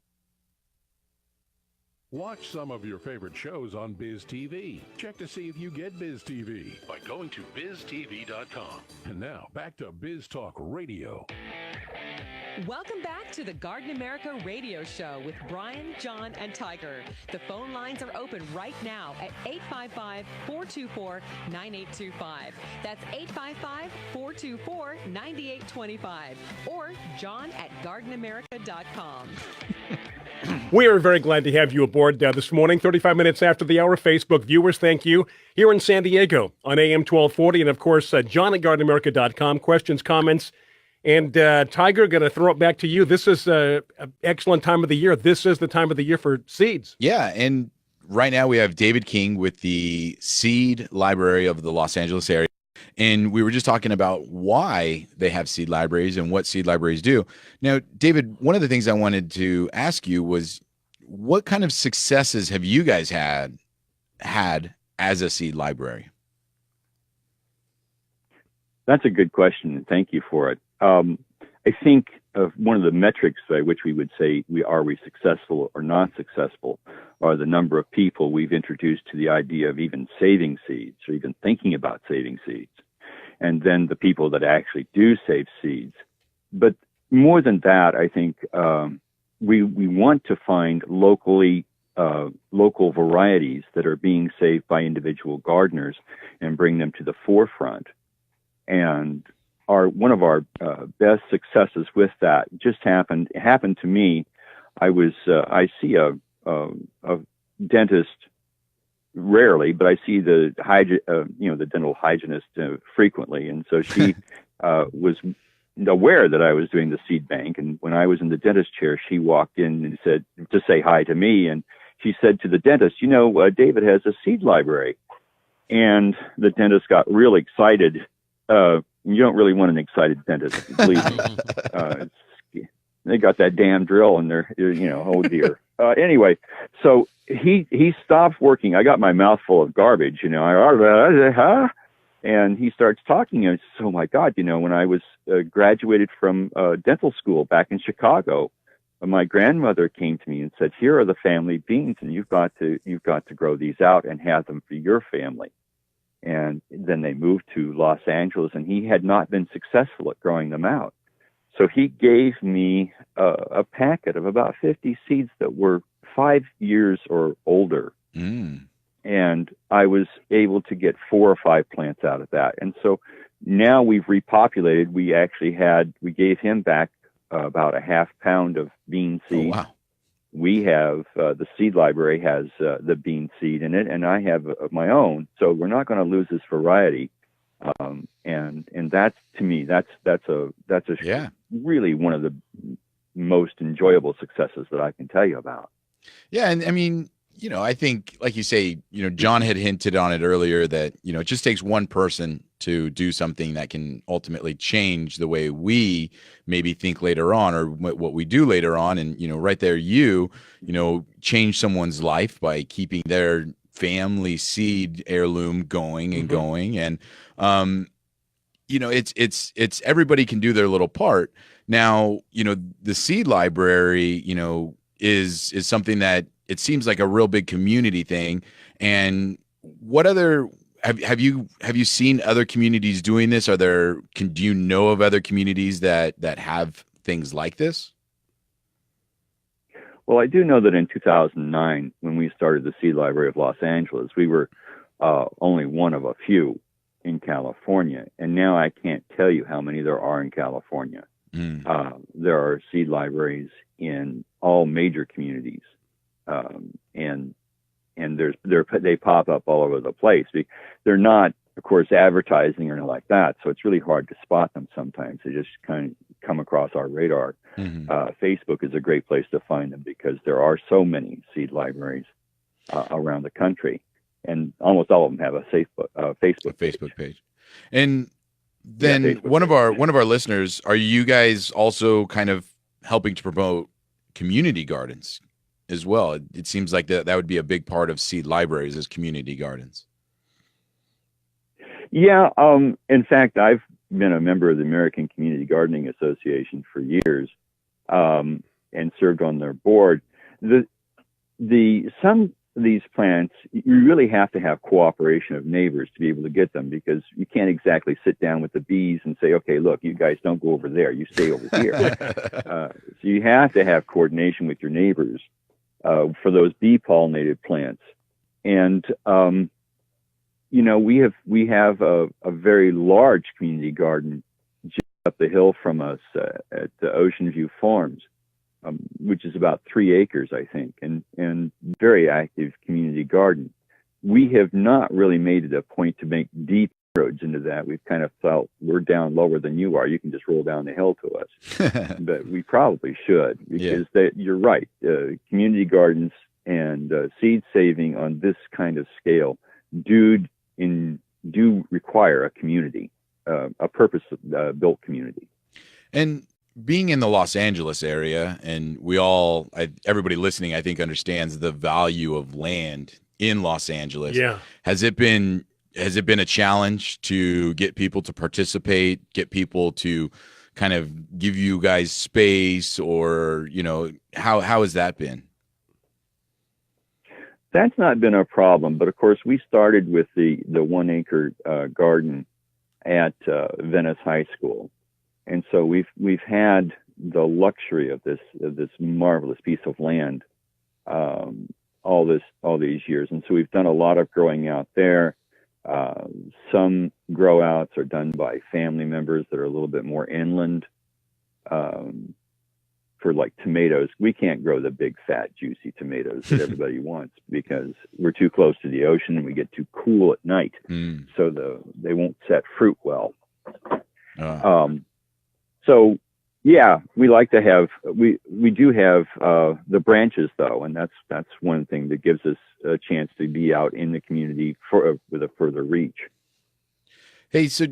[SPEAKER 20] Watch some of your favorite shows on Biz TV. Check to see if you get Biz TV by going to biztv.com. And now, back to Biz Talk Radio.
[SPEAKER 21] Welcome back to the Garden America Radio Show with Bryan, John, and Tiger. The phone lines are open right now at 855-424-9825. That's 855-424-9825. Or John at gardenamerica.com.
[SPEAKER 10] We are very glad to have you aboard this morning, 35 minutes after the hour. Facebook viewers, thank you. Here in San Diego on AM 1240. And, of course, John at gardenamerica.com. Questions, comments. And, Tiger, going to throw it back to you. This is an excellent time of the year. This is the time of the year for seeds.
[SPEAKER 12] Yeah, and right now we have David King with the Seed Library of the Los Angeles area. And we were just talking about why they have seed libraries and what seed libraries do. Now, David, one of the things I wanted to ask you was, what kind of successes have you guys had as a seed library?
[SPEAKER 22] That's a good question, and thank you for it. I think one of the metrics by which we would say we successful or not successful are the number of people we've introduced to the idea of even saving seeds or even thinking about saving seeds, and then the people that actually do save seeds. But more than that, I think we want to find local varieties that are being saved by individual gardeners and bring them to the forefront. And one of our best successes with that just happened to me. I see a dentist rarely, but I see the dental hygienist frequently, and so she was aware that I was doing the seed bank. And when I was in the dentist chair, she walked in and said to say hi to me, and she said to the dentist, David has a seed library. And the dentist got real excited. You don't really want an excited dentist, believe me. They got that damn drill in there, oh dear. Anyway, so he stopped working. I got my mouth full of garbage, and he starts talking, and I says, oh my God, when I was graduated from dental school back in Chicago, my grandmother came to me and said, here are the family beans, and you've got to grow these out and have them for your family. And then they moved to Los Angeles, and he had not been successful at growing them out. So he gave me a packet of about 50 seeds that were 5 years or older. And I was able to get 4 or 5 plants out of that. And so now we've repopulated. We gave him back about a half pound of bean seed. Oh, wow. We have, the seed library has the bean seed in it, and I have my own. So we're not going to lose this variety. And that's, to me, that's really one of the most enjoyable successes that I can tell you about.
[SPEAKER 12] Yeah. And I mean, I think, like you say, John had hinted on it earlier that, it just takes one person to do something that can ultimately change the way we maybe think later on, or what we do later on. And, right there, change someone's life by keeping their family seed heirloom going and going. And, it's everybody can do their little part. Now, the seed library, is something that it seems like a real big community thing. And what other have you seen other communities doing this? Do you know of other communities that have things like this?
[SPEAKER 22] Well, I do know that in 2009, when we started the Seed Library of Los Angeles, we were only one of a few in California. And now I can't tell you how many there are in California. There are seed libraries in all major communities. And they pop up all over the place. They're not of course, advertising or anything like that. So it's really hard to spot them sometimes. They just kind of come across our radar. Facebook is a great place to find them because there are so many seed libraries around the country, and almost all of them have a Facebook
[SPEAKER 12] page. And then one of our listeners, are you guys also kind of helping to promote community gardens as well? It seems like that would be a big part of seed libraries, as community gardens.
[SPEAKER 22] Yeah. In fact, I've been a member of the American Community Gardening Association for years, and served on their board. Some of these plants, you really have to have cooperation of neighbors to be able to get them, because you can't exactly sit down with the bees and say, okay, look, you guys don't go over there, you stay over here. So you have to have coordination with your neighbors for those bee pollinated plants. And we have a very large community garden just up the hill from us at Ocean View Farms, which is about 3 acres, I think, and very active community garden. We have not really made it a point to make deep roads into that. We've kind of felt we're down lower than you are. You can just roll down the hill to us. But we probably should, because you're right. Community gardens and seed saving on this kind of scale do require a community, a purpose-built community.
[SPEAKER 12] And being in the Los Angeles area, and everybody listening, I think, understands the value of land in Los Angeles.
[SPEAKER 10] Yeah.
[SPEAKER 12] Has it been a challenge to get people to participate, get people to kind of give you guys space, or, how has that been?
[SPEAKER 22] That's not been a problem, but of course we started with the 1 acre garden at Venice High School, and so we've had the luxury of this marvelous piece of land all these years, and so we've done a lot of growing out there. Some grow outs are done by family members that are a little bit more inland. For like tomatoes, we can't grow the big, fat, juicy tomatoes that everybody wants, because we're too close to the ocean and we get too cool at night. So they won't set fruit well. So yeah, we like to have, we do have the branches though, and that's one thing that gives us a chance to be out in the community with a further reach.
[SPEAKER 12] Hey, so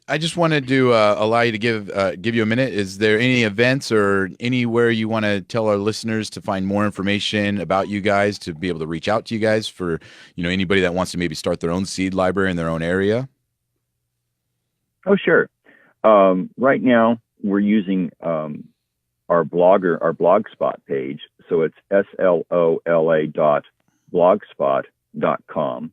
[SPEAKER 12] I just wanted to allow you to give you a minute. Is there any events or anywhere you want to tell our listeners to find more information about you guys, to be able to reach out to you guys for, anybody that wants to maybe start their own seed library in their own area?
[SPEAKER 22] Oh, sure. Right now we're using our Blogspot page. So it's slola.blogspot.com.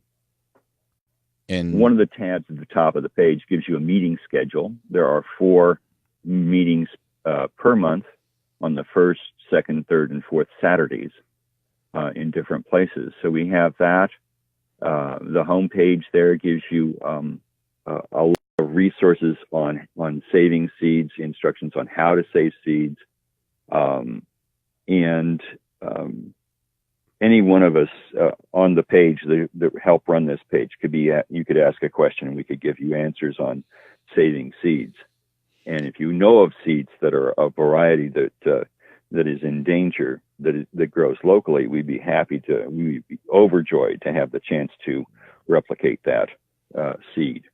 [SPEAKER 22] And one of the tabs at the top of the page gives you a meeting schedule. There are 4 meetings per month on the 1st, 2nd, 3rd, and 4th Saturdays in different places. So we have that. The homepage there gives you a lot of resources on saving seeds, instructions on how to save seeds, and any one of us on the page that help run this page you could ask a question and we could give you answers on saving seeds. And if you know of seeds that are a variety that is in danger, that grows locally, we'd be overjoyed to have the chance to replicate that seed.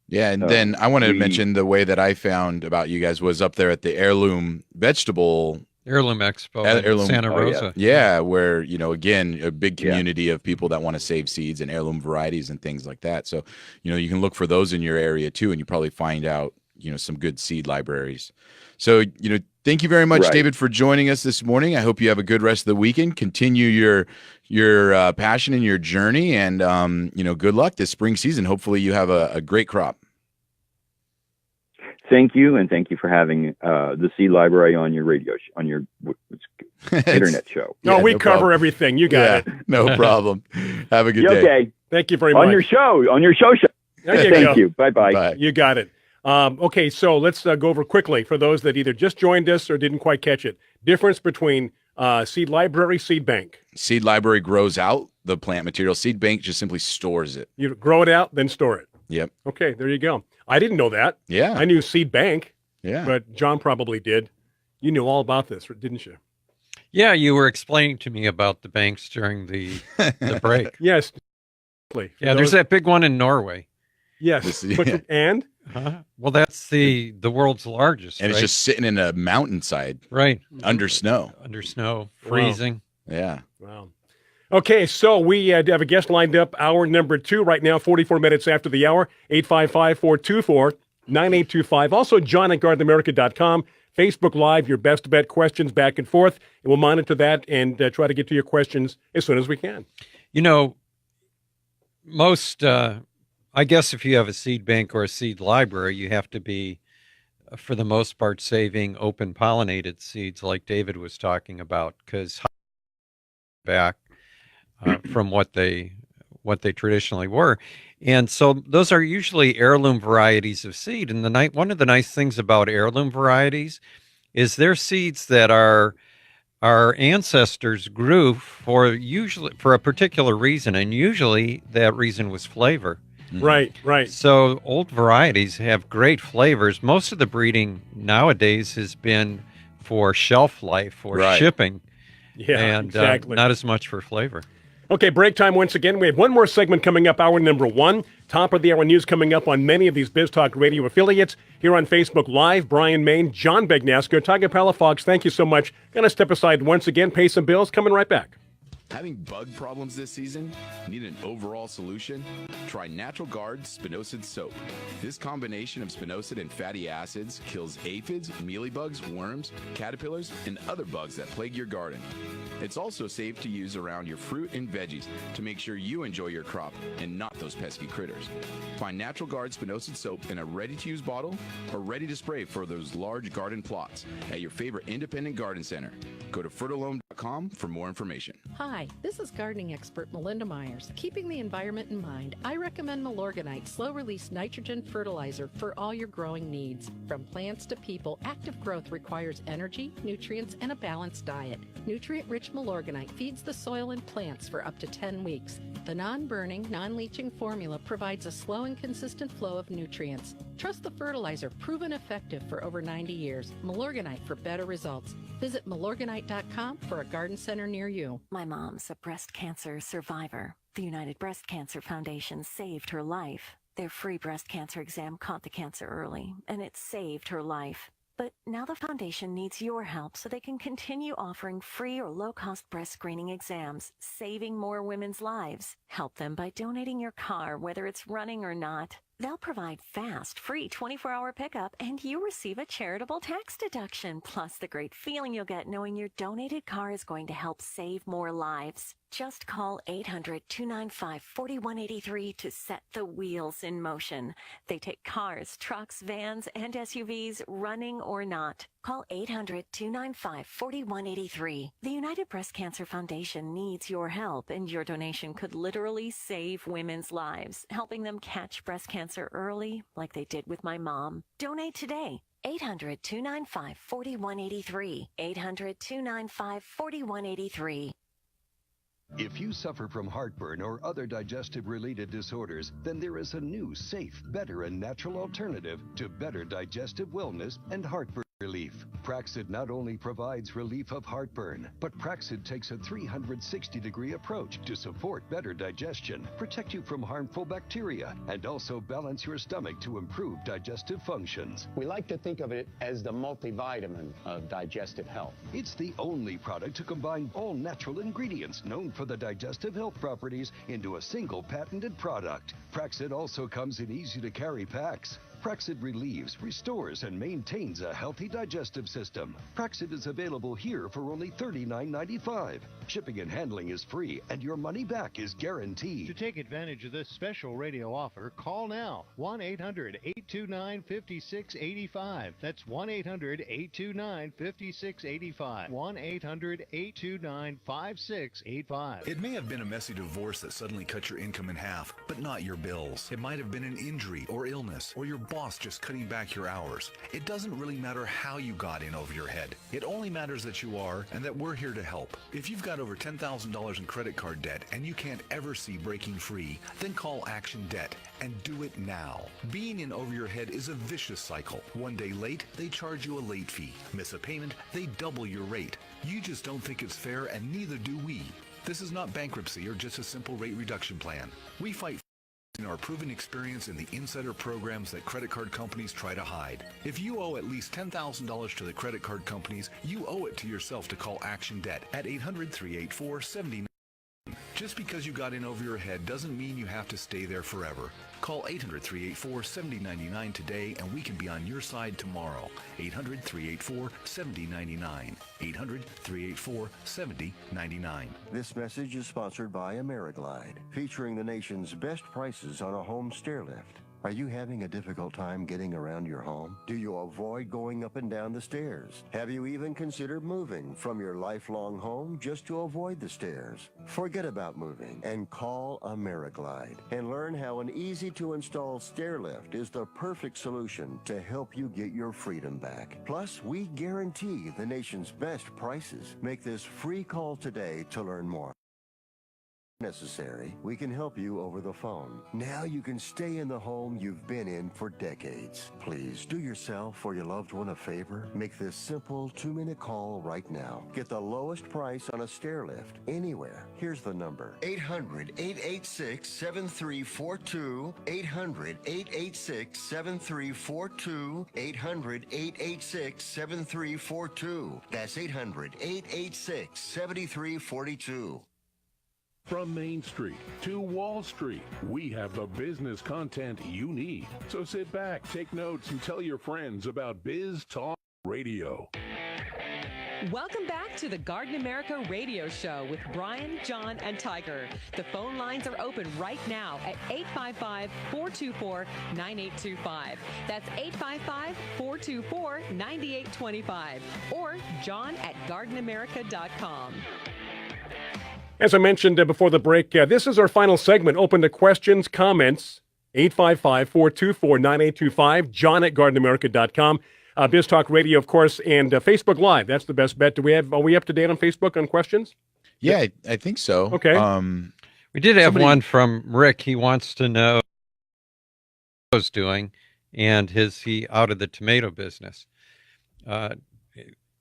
[SPEAKER 12] Yeah, and then I wanted to mention the way that I found about you guys was up there at the Heirloom Expo in
[SPEAKER 11] Santa Rosa.
[SPEAKER 12] Yeah, where, again, a big community of people that want to save seeds and heirloom varieties and things like that. So, you can look for those in your area too, and you probably find out, some good seed libraries. So, thank you very much, David, for joining us this morning. I hope you have a good rest of the weekend. Continue your passion and your journey, and, good luck this spring season. Hopefully you have a great crop.
[SPEAKER 22] Thank you, and thank you for having the Seed Library on your radio, on your internet show.
[SPEAKER 10] No, we cover everything. You got it.
[SPEAKER 12] No problem. Have a good day.
[SPEAKER 22] Okay.
[SPEAKER 10] Thank you very much.
[SPEAKER 22] On your show. Thank you. Bye-bye.
[SPEAKER 12] Bye.
[SPEAKER 10] You got it. Okay, so let's go over quickly for those that either just joined us or didn't quite catch it. Difference between Seed Library, Seed Bank.
[SPEAKER 12] Seed Library grows out the plant material. Seed Bank just simply stores it.
[SPEAKER 10] You grow it out, then store it.
[SPEAKER 12] Yep.
[SPEAKER 10] Okay, there you go. I didn't know that.
[SPEAKER 12] Yeah.
[SPEAKER 10] I knew Seed Bank.
[SPEAKER 12] Yeah.
[SPEAKER 10] But John probably did. You knew all about this, didn't you?
[SPEAKER 11] Yeah, you were explaining to me about the banks during the break.
[SPEAKER 10] Yes.
[SPEAKER 11] Yeah, there's that big one in Norway.
[SPEAKER 10] Yes. And?
[SPEAKER 11] Well, that's the world's largest.
[SPEAKER 12] And it's just sitting in a mountainside.
[SPEAKER 11] Right.
[SPEAKER 12] Under snow.
[SPEAKER 11] Under snow. Freezing.
[SPEAKER 12] Wow. Yeah.
[SPEAKER 10] Wow. Okay, so we have a guest lined up, hour number 2 right now, 44 minutes after the hour, 855-424-9825. Also, John at GardenAmerica.com. Facebook Live, your best bet questions back and forth. And we'll monitor that and try to get to your questions as soon as we can.
[SPEAKER 11] You know, most, I guess if you have a seed bank or a seed library, you have to be, for the most part, saving open pollinated seeds like David was talking about, because back from what they traditionally were. And so those are usually heirloom varieties of seed. And one of the nice things about heirloom varieties is they're seeds that our ancestors grew for a particular reason, and usually that reason was flavor.
[SPEAKER 10] Right, right.
[SPEAKER 11] So old varieties have great flavors. Most of the breeding nowadays has been for shelf life or shipping.
[SPEAKER 10] Yeah,
[SPEAKER 11] and
[SPEAKER 10] exactly.
[SPEAKER 11] Not as much for flavor.
[SPEAKER 10] Okay, break time once again. We have one more segment coming up, hour number 1. Top of the hour news coming up on many of these BizTalk radio affiliates. Here on Facebook Live, Bryan, Maine, John Bagnasco, Tiger Palafox, thank you so much. Going to step aside once again, pay some bills, coming right back.
[SPEAKER 14] Having bug problems this season? Need an overall solution? Try Natural Guard Spinosad Soap. This combination of spinosad and fatty acids kills aphids, mealybugs, worms, caterpillars, and other bugs that plague your garden. It's also safe to use around your fruit and veggies to make sure you enjoy your crop and not those pesky critters. Find Natural Guard Spinosad Soap in a ready-to-use bottle or ready to spray for those large garden plots at your favorite independent garden center. Go to fertilome.com for more information.
[SPEAKER 13] Hi, this is gardening expert Melinda Myers. Keeping the environment in mind, I recommend Milorganite slow-release nitrogen fertilizer for all your growing needs. From plants to people, active growth requires energy, nutrients, and a balanced diet. Nutrient-rich Milorganite feeds the soil and plants for up to 10 weeks. The non-burning, non-leaching formula provides a slow and consistent flow of nutrients. Trust the fertilizer, proven effective for over 90 years. Milorganite for better results. Visit Milorganite.com for a garden center near you.
[SPEAKER 1] My mom's a breast cancer survivor. The United Breast Cancer Foundation saved her life. Their free breast cancer exam caught the cancer early, and it saved her life. But now the foundation needs your help so they can continue offering free or low-cost breast screening exams, saving more women's lives. Help them by donating your car, whether it's running or not. They'll provide fast, free 24-hour pickup, and you receive a charitable tax deduction, plus the great feeling you'll get knowing your donated car is going to help save more lives. Just call 800-295-4183 to set the wheels in motion. They take cars, trucks, vans, and SUVs, running or not. Call 800-295-4183. The United Breast Cancer Foundation needs your help, and your donation could literally save women's lives, helping them catch breast cancer early, like they did with my mom. Donate today. 800-295-4183. 800-295-4183.
[SPEAKER 5] If you suffer from heartburn or other digestive-related disorders, then there is a new, safe, better, and natural alternative to better digestive wellness and heartburn relief. Praxid not only provides relief of heartburn, but Praxid takes a 360-degree approach to support better digestion, protect you from harmful bacteria, and also balance your stomach to improve digestive functions.
[SPEAKER 6] We like to think of it as the multivitamin of digestive health.
[SPEAKER 5] It's the only product to combine all natural ingredients known for the digestive health properties into a single patented product. Praxid also comes in easy-to-carry packs. Praxid relieves, restores, and maintains a healthy digestive system. Praxid is available here for only $39.95. Shipping and handling is free, and your money back is guaranteed.
[SPEAKER 7] To take advantage of this special radio offer, call now. 1-800-829-5685. That's 1-800-829-5685. 1-800-829-5685.
[SPEAKER 25] It may have been a messy divorce that suddenly cut your income in half, but not your bills. It might have been an injury or illness, or your
[SPEAKER 8] boss just cutting back your hours. It doesn't really matter how you got in over your head. It only matters that you are and that we're here to help. If you've got over $10,000 in credit card debt and you can't ever see breaking free, then call Action Debt and do it now. Being in over your head is a vicious cycle. One day late, they charge you a late fee. Miss a payment, they double your rate. You just don't think it's fair, and neither do we. This is not bankruptcy or just a simple rate reduction plan. We fight in our proven experience in the insider programs that credit card companies try to hide. If you owe at least $10,000 to the credit card companies, you owe it to yourself to call Action Debt at 800-384-79. Just because you got in over your head doesn't mean you have to stay there forever. Call 800-384-7099 today and we can be on your side tomorrow. 800-384-7099. 800-384-7099.
[SPEAKER 15] This message is sponsored by AmeriGlide, featuring the nation's best prices on a home stair lift. Are you having a difficult time getting around your home? Do you avoid going up and down the stairs? Have you even considered moving from your lifelong home just to avoid the stairs? Forget about moving and call AmeriGlide and learn how an easy-to-install stair lift is the perfect solution to help you get your freedom back. Plus, we guarantee the nation's best prices. Make this free call today to learn more. Necessary, we can help you over the phone. Now you can stay in the home you've been in for decades. Please do yourself or your loved one a favor. Make this simple 2-minute call right now. Get the lowest price on a stair lift anywhere. Here's the number: 800-886-7342. 800-886-7342. 800-886-7342. That's 800-886-7342.
[SPEAKER 20] From Main Street to Wall Street, we have the business content you need. So sit back, take notes, and tell your friends about Biz Talk Radio.
[SPEAKER 21] Welcome back to the Garden America Radio Show with Bryan, John, and Tiger. The phone lines are open right now at 855-424-9825. That's 855-424-9825. Or John at gardenamerica.com.
[SPEAKER 10] As I mentioned before the break, this is our final segment, open to questions, comments, 855-424-9825, John at gardenamerica.com. Biz Talk Radio, of course, and Facebook Live. That's the best bet. Are we up to date on Facebook on questions?
[SPEAKER 12] Yeah, I think so.
[SPEAKER 10] Okay.
[SPEAKER 11] We did have one from Rick. He wants to know how he's doing, and is he out of the tomato business? I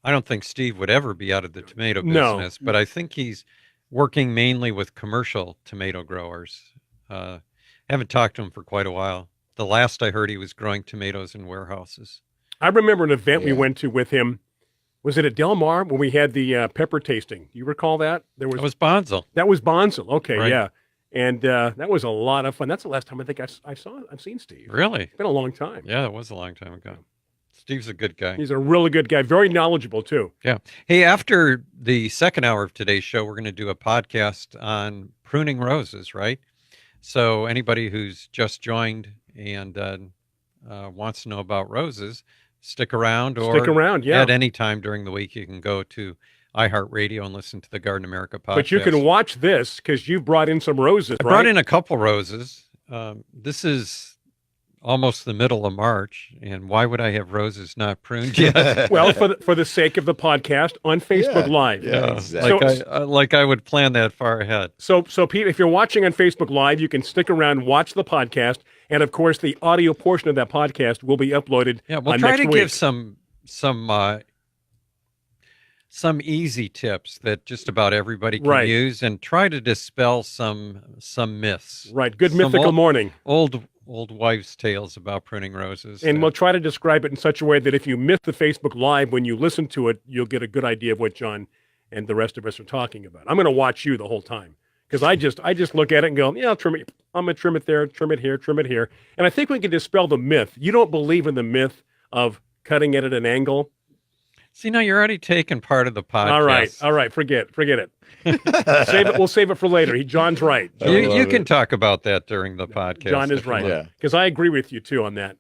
[SPEAKER 11] don't think Steve would ever be out of the tomato business, but I think he's working mainly with commercial tomato growers. Haven't talked to him for quite a while. The last I heard, he was growing tomatoes in warehouses.
[SPEAKER 10] I remember an event we went to with him. Was it at Del Mar when we had the pepper tasting? Do you recall that? That was
[SPEAKER 11] Bonzel.
[SPEAKER 10] That was Bonzel. Okay,
[SPEAKER 11] right.
[SPEAKER 10] Yeah. And that was a lot of fun. That's the last time I think I've seen Steve.
[SPEAKER 11] Really?
[SPEAKER 10] It's been a long time.
[SPEAKER 11] Yeah, it was a long time ago. Steve's a good guy.
[SPEAKER 10] He's a really good guy. Very knowledgeable, too.
[SPEAKER 11] Yeah. Hey, after the second hour of today's show, we're going to do a podcast on pruning roses, right? So anybody who's just joined and wants to know about roses, stick around.
[SPEAKER 10] Yeah.
[SPEAKER 11] At any time during the week, you can go to iHeartRadio and listen to the Garden America podcast.
[SPEAKER 10] But you can watch this because you brought in some roses,
[SPEAKER 11] I brought in a couple roses. This is almost the middle of March, and why would I have roses not pruned yet?
[SPEAKER 10] Well, for the sake of the podcast on Facebook Live.
[SPEAKER 11] Yeah, exactly. Like I would plan that far ahead.
[SPEAKER 10] So Pete, if you're watching on Facebook Live, you can stick around, watch the podcast, and of course, the audio portion of that podcast will be uploaded.
[SPEAKER 11] Yeah, we'll try to give some easy tips that just about everybody can use, and try to dispel some myths.
[SPEAKER 10] Right, good mythical morning.
[SPEAKER 11] Old wives' tales about pruning roses.
[SPEAKER 10] And we'll try to describe it in such a way that if you miss the Facebook Live, when you listen to it, you'll get a good idea of what John and the rest of us are talking about. I'm going to watch you the whole time because I just look at it and go, yeah, I'll trim it. I'm going to trim it there, trim it here, trim it here. And I think we can dispel the myth. You don't believe in the myth of cutting it at an angle.
[SPEAKER 11] See, now you're already taking part of the podcast.
[SPEAKER 10] All right. Forget it. We'll save it for later. John's right.
[SPEAKER 11] You can talk about that during the podcast.
[SPEAKER 10] John is right. Because I agree with you, too, on that.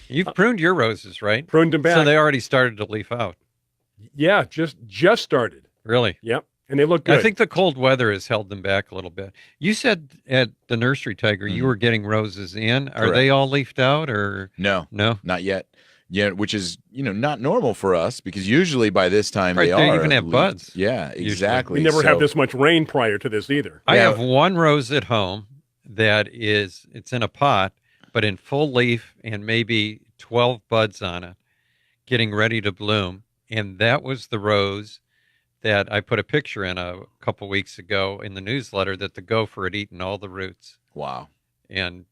[SPEAKER 11] You've pruned your roses, right?
[SPEAKER 10] Pruned them back.
[SPEAKER 11] So they already started to leaf out.
[SPEAKER 10] Yeah, just started.
[SPEAKER 11] Really?
[SPEAKER 10] Yep. And they look good.
[SPEAKER 11] I think the cold weather has held them back a little bit. You said at the nursery, Tiger, you were getting roses in. Are
[SPEAKER 12] Correct.
[SPEAKER 11] they all leafed out or
[SPEAKER 12] No,
[SPEAKER 11] no,
[SPEAKER 12] not yet. Yeah, which is not normal for us because usually by this time
[SPEAKER 11] Right,
[SPEAKER 12] they
[SPEAKER 11] even have
[SPEAKER 12] leafed.
[SPEAKER 11] buds.
[SPEAKER 12] Yeah, exactly.
[SPEAKER 10] We never
[SPEAKER 12] So-
[SPEAKER 10] have this much rain prior to this either.
[SPEAKER 11] I have one rose at home it's in a pot, but in full leaf and maybe 12 buds on it, getting ready to bloom. And that was the rose that I put a picture in a couple weeks ago in the newsletter that the gopher had eaten all the roots.
[SPEAKER 12] Wow.
[SPEAKER 11] And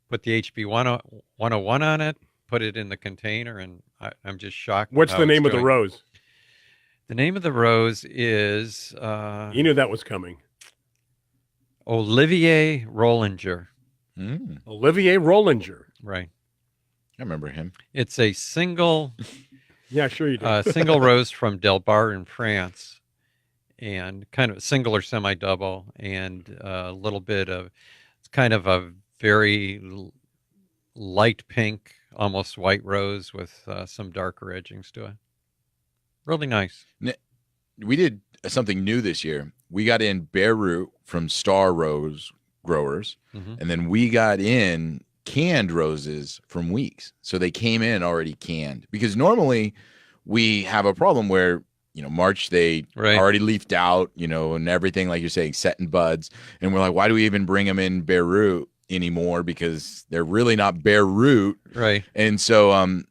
[SPEAKER 11] put the HB 101 on it, put it in the container, and I'm just shocked.
[SPEAKER 10] What's the name of the rose?
[SPEAKER 11] The name of the rose is...
[SPEAKER 10] you knew that was coming.
[SPEAKER 11] Olivier Rollinger.
[SPEAKER 10] Olivier Rollinger.
[SPEAKER 11] Right.
[SPEAKER 12] I remember him.
[SPEAKER 11] It's a single...
[SPEAKER 10] Yeah, sure you do.
[SPEAKER 11] Single rose from Delbar in France, and kind of single or semi-double, and a little bit of, it's kind of a very light pink, almost white rose with some darker edgings to it. Really nice.
[SPEAKER 12] We did something new this year. We got in bare root from Star Rose Growers, and then we got in canned roses from Weeks. So they came in already canned because normally we have a problem where, March, they already leafed out, and everything, like you're saying, set in buds. And we're like, why do we even bring them in bare root anymore? Because they're really not bare root.
[SPEAKER 11] Right.
[SPEAKER 12] And so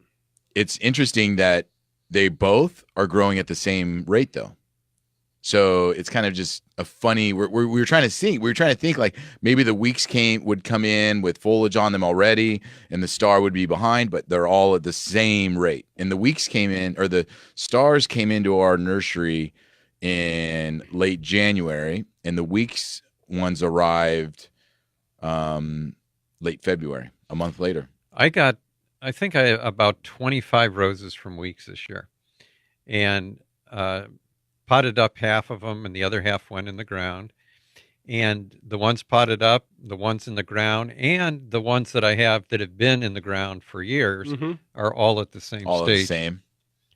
[SPEAKER 12] it's interesting that they both are growing at the same rate though. So it's kind of just a funny. We were trying to think. We were trying to think like maybe the Weeks would come in with foliage on them already, and the Star would be behind. But they're all at the same rate. And the Weeks came in, or the Stars came into our nursery in late January, and the Weeks ones arrived late February, a month later.
[SPEAKER 11] I think I have about 25 roses from Weeks this year, and potted up half of them, and the other half went in the ground. And the ones potted up, the ones in the ground, and the ones that I have that have been in the ground for years are all at the same
[SPEAKER 12] All
[SPEAKER 11] stage.
[SPEAKER 12] the same.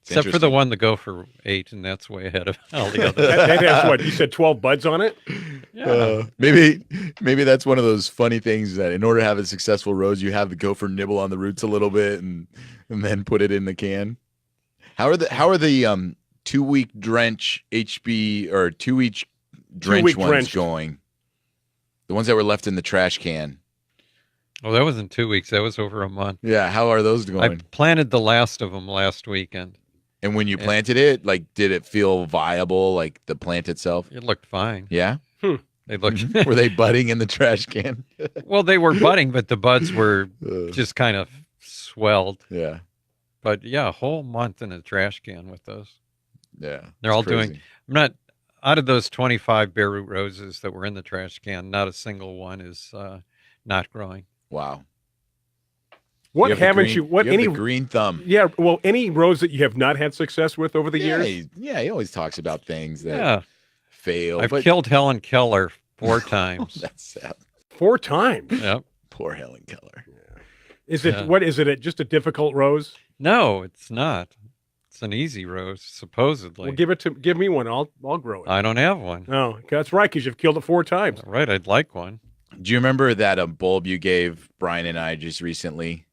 [SPEAKER 12] It's
[SPEAKER 11] Except for the one the gopher ate, and that's way ahead of all the others.
[SPEAKER 10] that has what? You said 12 buds on it?
[SPEAKER 11] Yeah.
[SPEAKER 12] Maybe that's one of those funny things that in order to have a successful rose, you have the gopher nibble on the roots a little bit and then put it in the can. How are the 2-week drench HB or 2-week drench ones
[SPEAKER 10] drenched.
[SPEAKER 12] going? The ones that were left in the trash can.
[SPEAKER 11] Well, that wasn't 2 weeks. That was over a month.
[SPEAKER 12] Yeah, how are those going?
[SPEAKER 11] I planted the last of them last weekend.
[SPEAKER 12] And when you planted it, did it feel viable, like the plant itself?
[SPEAKER 11] It looked fine.
[SPEAKER 12] Yeah?
[SPEAKER 11] They looked.
[SPEAKER 12] Were they budding in the trash can?
[SPEAKER 11] Well, they were budding, but the buds were just kind of swelled.
[SPEAKER 12] Yeah.
[SPEAKER 11] But yeah, a whole month in a trash can with those.
[SPEAKER 12] Yeah.
[SPEAKER 11] They're all doing. I'm not out of those 25 bare root roses that were in the trash can. Not a single one is not growing.
[SPEAKER 12] Wow.
[SPEAKER 10] What
[SPEAKER 12] have the green thumb?
[SPEAKER 10] Yeah, well, any rose that you have not had success with over the years?
[SPEAKER 12] He always talks about things that fail.
[SPEAKER 11] I've killed Helen Keller 4 times.
[SPEAKER 12] That's sad.
[SPEAKER 10] 4 times?
[SPEAKER 11] Yep.
[SPEAKER 12] Poor Helen Keller.
[SPEAKER 10] Is it what is it? Just a difficult rose?
[SPEAKER 11] No, it's not. It's an easy rose, supposedly.
[SPEAKER 10] Well, give me one. I'll grow it.
[SPEAKER 11] I don't have one.
[SPEAKER 10] No, that's right, because you've killed it 4 times.
[SPEAKER 11] Right, I'd like one.
[SPEAKER 12] Do you remember that bulb you gave Bryan and I just recently?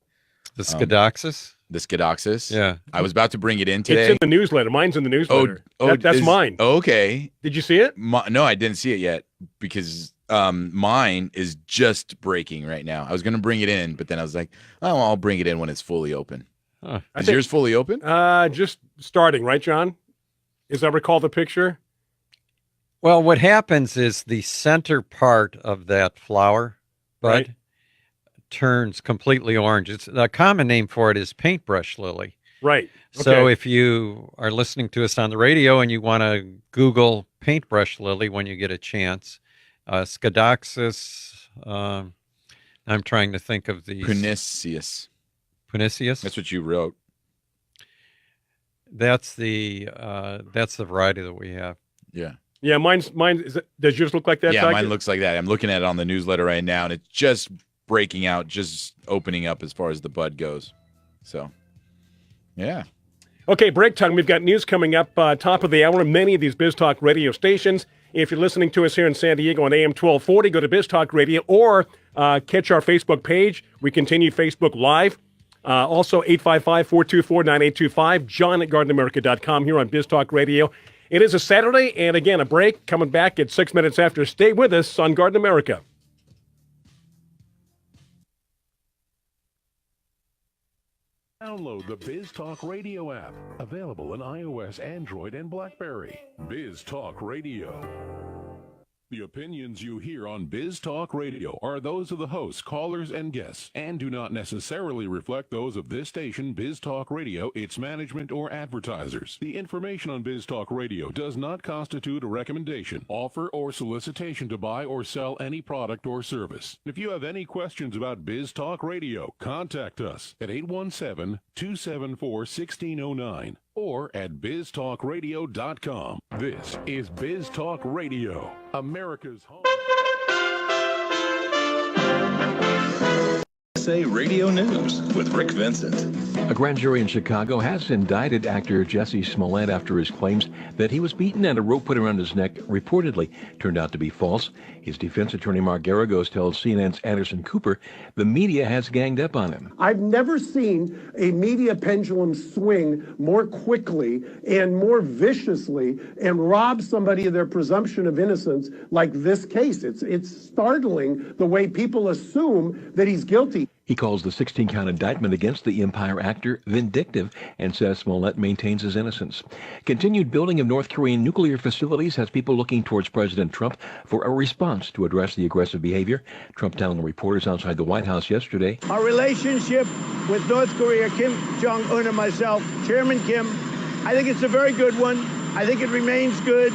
[SPEAKER 11] The Scadoxis?
[SPEAKER 12] The Scadoxis?
[SPEAKER 11] Yeah.
[SPEAKER 12] I was about to bring it in today.
[SPEAKER 10] It's in the newsletter. Mine's in the newsletter. That's mine.
[SPEAKER 12] Okay.
[SPEAKER 10] Did you see it?
[SPEAKER 12] No, I didn't see it yet because mine is just breaking right now. I was going to bring it in, but then I was like, oh, I'll bring it in when it's fully open.
[SPEAKER 11] Huh.
[SPEAKER 12] Is yours fully open?
[SPEAKER 10] Just starting, right, John? As I recall the picture.
[SPEAKER 11] Well, what happens is the center part of that flower bud turns completely orange. It's the common name for it is paintbrush lily.
[SPEAKER 10] Right.
[SPEAKER 11] So if you are listening to us on the radio and you want to Google paintbrush lily when you get a chance, Scadoxis. I'm trying to think of the
[SPEAKER 12] Pernicious.
[SPEAKER 11] Pernicious.
[SPEAKER 12] That's what you wrote.
[SPEAKER 11] That's the variety that we have.
[SPEAKER 12] Yeah.
[SPEAKER 10] Yeah, mine does yours look like that?
[SPEAKER 12] Yeah,
[SPEAKER 10] Tiger?
[SPEAKER 12] mine looks like that. I'm looking at it on the newsletter right now, and it's just breaking out, just opening up as far as the bud goes. So, yeah.
[SPEAKER 10] Okay, break time. We've got news coming up top of the hour. Many of these Biz Talk radio stations. If you're listening to us here in San Diego on AM 1240, go to Biz Talk Radio or catch our Facebook page. We continue Facebook Live. Also, 855-424-9825, john@gardenamerica.com here on Biz Talk Radio. It is a Saturday, and again, a break coming back at 6 minutes after. Stay with us on Garden America.
[SPEAKER 20] Download the Biz Talk Radio app, available on iOS, Android, and BlackBerry. Biz Talk Radio. The opinions you hear on Biz Talk Radio are those of the hosts, callers, and guests, and do not necessarily reflect those of this station, Biz Talk Radio, its management, or advertisers. The information on Biz Talk Radio does not constitute a recommendation, offer, or solicitation to buy or sell any product or service. If you have any questions about Biz Talk Radio, contact us at 817-274-1609. or at biztalkradio.com. This is Biz Talk Radio, America's home.
[SPEAKER 9] USA Radio News with Rick Vincent.
[SPEAKER 17] A grand jury in Chicago has indicted actor Jesse Smollett after his claims that he was beaten and a rope put around his neck reportedly turned out to be false. His defense attorney, Mark Garagos, tells CNN's Anderson Cooper the media has ganged up on him.
[SPEAKER 18] I've never seen a media pendulum swing more quickly and more viciously and rob somebody of their presumption of innocence like this case. It's startling the way people assume that he's guilty.
[SPEAKER 17] He calls the 16-count indictment against the Empire actor vindictive and says Smollett maintains his innocence. Continued building of North Korean nuclear facilities has people looking towards President Trump for a response to address the aggressive behavior. Trump telling reporters outside the White House yesterday,
[SPEAKER 19] "Our relationship with North Korea, Kim Jong-un and myself, Chairman Kim, I think it's a very good one. I think it remains good."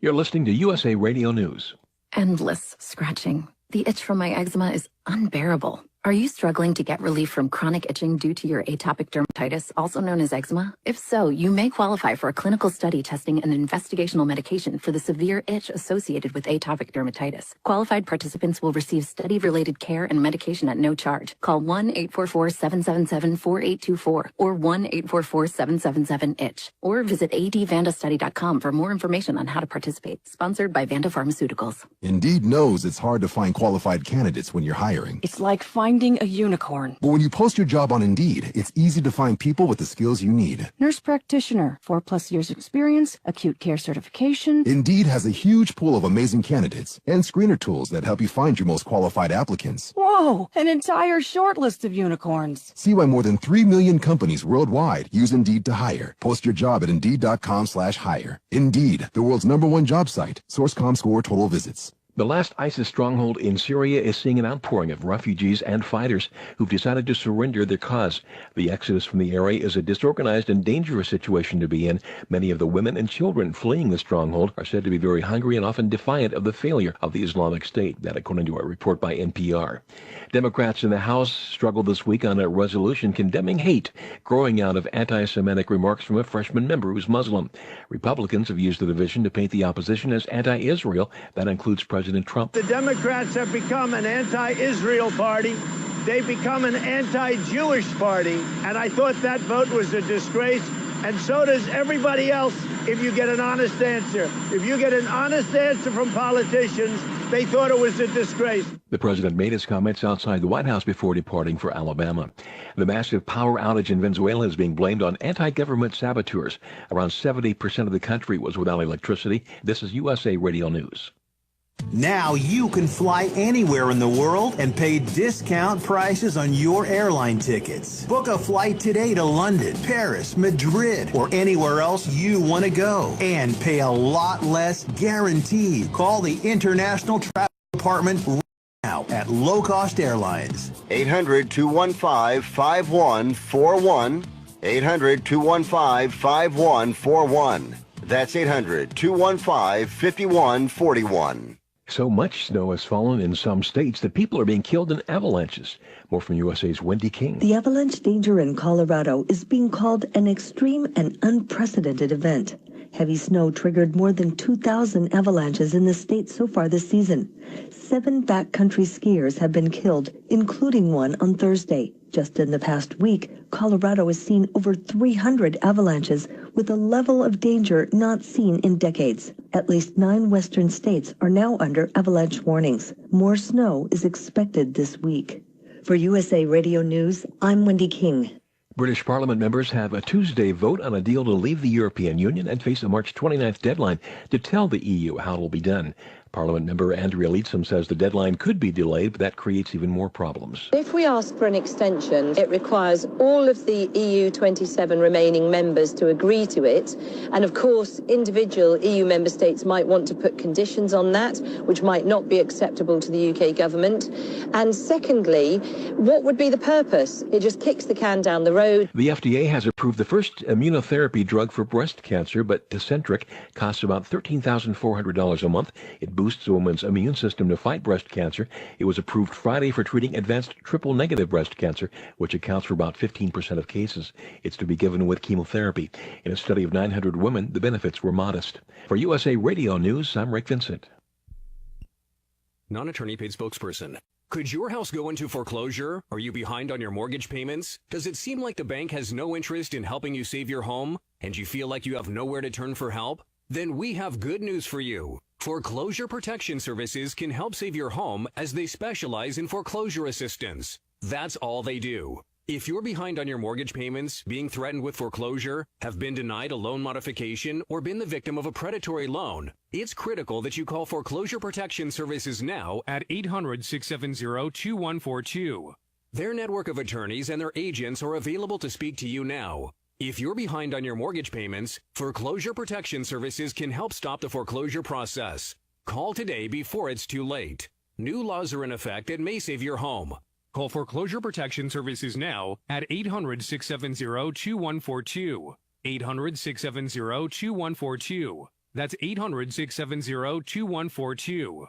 [SPEAKER 17] You're listening to USA Radio News.
[SPEAKER 25] Endless scratching. The itch from my eczema is unbearable. Are you struggling to get relief from chronic itching due to your atopic dermatitis, also known as eczema? If so, you may qualify for a clinical study testing an investigational medication for the severe itch associated with atopic dermatitis. Qualified participants will receive study-related care and medication at no charge. Call 1-844-777-4824 or 1-844-777-ITCH. Or visit advandastudy.com for more information on how to participate. Sponsored by Vanda Pharmaceuticals.
[SPEAKER 26] Indeed knows it's hard to find qualified candidates when you're hiring.
[SPEAKER 27] It's like finding a unicorn.
[SPEAKER 26] But when you post your job on Indeed, it's easy to find people with the skills you need.
[SPEAKER 27] Nurse practitioner, 4+ years experience, acute care certification.
[SPEAKER 26] Indeed has a huge pool of amazing candidates and screener tools that help you find your most qualified applicants.
[SPEAKER 27] Whoa, an entire short list of unicorns.
[SPEAKER 26] See why more than 3 million companies worldwide use Indeed to hire. Post your job at Indeed.com/hire. Indeed, the world's #1 job site. Source.com score total visits.
[SPEAKER 17] The last ISIS stronghold in Syria is seeing an outpouring of refugees and fighters who've decided to surrender their cause. The exodus from the area is a disorganized and dangerous situation to be in. Many of the women and children fleeing the stronghold are said to be very hungry and often defiant of the failure of the Islamic State. That according to a report by NPR. Democrats in the House struggled this week on a resolution condemning hate growing out of anti-Semitic remarks from a freshman member who's Muslim. Republicans have used the division to paint the opposition as anti-Israel. That includes President Trump.
[SPEAKER 19] The Democrats have become an anti-Israel party. They've become an anti-Jewish party. And I thought that vote was a disgrace. And so does everybody else if you get an honest answer. If you get an honest answer from politicians, they thought it was a disgrace.
[SPEAKER 17] The president made his comments outside the White House before departing for Alabama. The massive power outage in Venezuela is being blamed on anti-government saboteurs. Around 70% of the country was without electricity. This is USA Radio News.
[SPEAKER 28] Now you can fly anywhere in the world and pay discount prices on your airline tickets. Book a flight today to London, Paris, Madrid, or anywhere else you want to go and pay a lot less guaranteed. Call the International Travel Department right now at Low Cost Airlines.
[SPEAKER 15] 800-215-5141. 800-215-5141. That's 800-215-5141.
[SPEAKER 17] So much snow has fallen in some states that people are being killed in avalanches. More from USA's Wendy King.
[SPEAKER 29] The avalanche danger in Colorado is being called an extreme and unprecedented event. Heavy snow triggered more than 2,000 avalanches in the state so far this season. 7 backcountry skiers have been killed, including one on Thursday. Just in the past week, Colorado has seen over 300 avalanches with a level of danger not seen in decades. At least 9 western states are now under avalanche warnings. More snow is expected this week. For USA Radio News, I'm Wendy King.
[SPEAKER 17] British Parliament members have a Tuesday vote on a deal to leave the European Union and face a March 29th deadline to tell the EU how it will be done. Parliament member Andrea Leadsom says the deadline could be delayed, but that creates even more problems.
[SPEAKER 2] If we ask for an extension, it requires all of the EU 27 remaining members to agree to it. And of course, individual EU member states might want to put conditions on that, which might not be acceptable to the UK government. And secondly, what would be the purpose? It just kicks the can down the road.
[SPEAKER 17] The FDA has approved the first immunotherapy drug for breast cancer, but Tecentriq costs about $13,400 a month. It boosts a woman's immune system to fight breast cancer. It was approved Friday for treating advanced triple-negative breast cancer, which accounts for about 15% of cases. It's to be given with chemotherapy. In a study of 900 women, the benefits were modest. For USA Radio News, I'm Rick Vincent.
[SPEAKER 3] Non-attorney paid spokesperson. Could your house go into foreclosure? Are you behind on your mortgage payments? Does it seem like the bank has no interest in helping you save your home? And you feel like you have nowhere to turn for help? Then we have good news for you. Foreclosure Protection Services can help save your home as they specialize in foreclosure assistance. That's all they do. If you're behind on your mortgage payments, being threatened with foreclosure, have been denied a loan modification, or been the victim of a predatory loan, it's critical that you call Foreclosure Protection Services now at 800-670-2142. Their network of attorneys and their agents are available to speak to you now. If you're behind on your mortgage payments, Foreclosure Protection Services can help stop the foreclosure process. Call today before it's too late. New laws are in effect that may save your home. Call Foreclosure Protection Services now at 800-670-2142. 800-670-2142. That's 800-670-2142.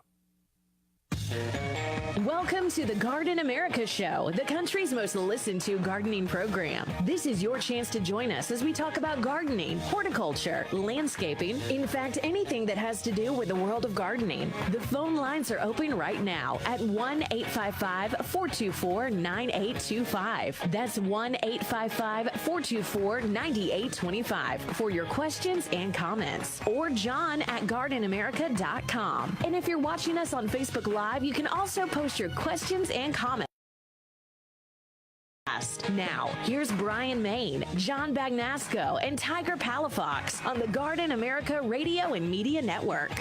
[SPEAKER 21] Welcome to the Garden America Show, the country's most listened to gardening program. This is your chance to join us as we talk about gardening, horticulture, landscaping, in fact, anything that has to do with the world of gardening. The phone lines are open right now at 1-855-424-9825. That's 1-855-424-9825 for your questions and comments. Or John at gardenamerica.com. And if you're watching us on Facebook Live, you can also post your questions and comments. Now, here's Bryan Main, John Bagnasco, and Tiger Palafox on the Garden America Radio and Media Network.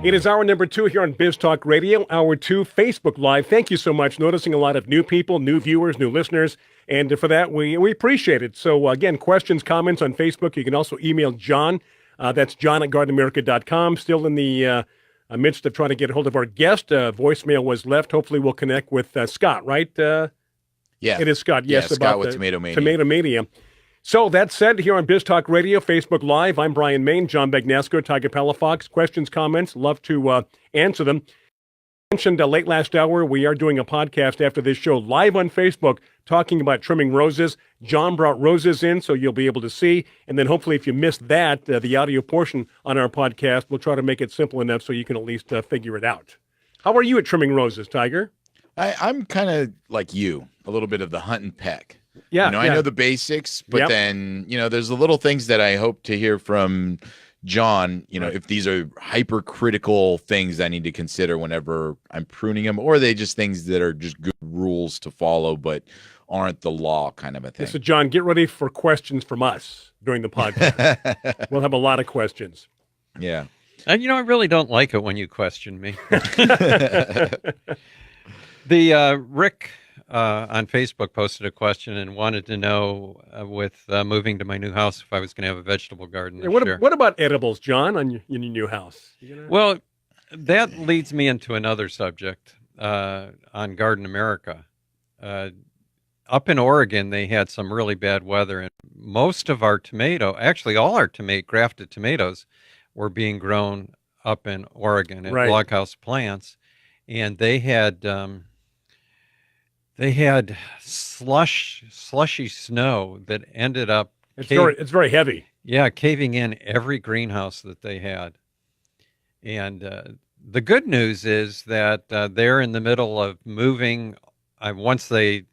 [SPEAKER 10] It is hour number 2 here on Biz Talk Radio, hour 2 Facebook Live. Thank you so much. Noticing a lot of new people, new viewers, new listeners, and for that, we appreciate it. So again, questions, comments on Facebook. You can also email John. That's John at gardenamerica.com. Still in the amidst of trying to get a hold of our guest. Voicemail was left. Hopefully we'll connect with Scott, right?
[SPEAKER 12] Yeah.
[SPEAKER 10] It is Scott, yes.
[SPEAKER 12] Yeah, Scott with Tomatomania.
[SPEAKER 10] Tomatomania. So that said, here on Biz Talk Radio, Facebook Live, I'm Bryan Main, John Bagnasco, Tiger Palafox. Questions, comments, love to answer them. Mentioned late last hour, we are doing a podcast after this show live on Facebook talking about trimming roses. John brought roses in, so you'll be able to see. And then hopefully if you missed that, the audio portion on our podcast, we'll try to make it simple enough so you can at least figure it out. How are you at trimming roses, Tiger?
[SPEAKER 12] I'm kind of like you, a little bit of the hunt and peck.
[SPEAKER 10] Yeah,
[SPEAKER 12] I know the basics, but then, there's the little things that I hope to hear from John, if these are hypercritical things I need to consider whenever I'm pruning them, or are they just things that are just good rules to follow, but aren't the law kind of a thing.
[SPEAKER 10] So, John, get ready for questions from us during the podcast. We'll have a lot of questions.
[SPEAKER 12] Yeah.
[SPEAKER 11] And, I really don't like it when you question me. Rick on Facebook posted a question and wanted to know with moving to my new house if I was going to have a vegetable garden this year.
[SPEAKER 10] What about edibles, John, in your new house?
[SPEAKER 11] Well, that leads me into another subject on Garden America. Up in Oregon, they had some really bad weather, and most of our actually all our grafted tomatoes were being grown up in Oregon at blockhouse plants, and they had slushy snow that ended up
[SPEAKER 10] it's very heavy.
[SPEAKER 11] Yeah, caving in every greenhouse that they had. And the good news is that they're in the middle of moving. Once they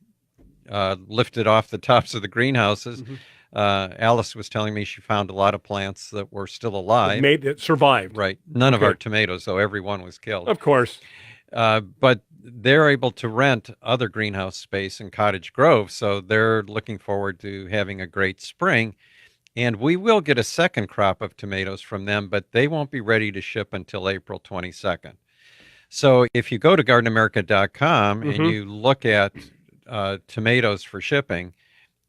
[SPEAKER 11] lifted off the tops of the greenhouses. Alice was telling me she found a lot of plants that were still alive.
[SPEAKER 10] It survived.
[SPEAKER 11] Right. None of our tomatoes, though. Every one was killed.
[SPEAKER 10] Of course.
[SPEAKER 11] But they're able to rent other greenhouse space in Cottage Grove, so they're looking forward to having a great spring. And we will get a second crop of tomatoes from them, but they won't be ready to ship until April 22nd. So if you go to gardenamerica.com and you look at tomatoes for shipping,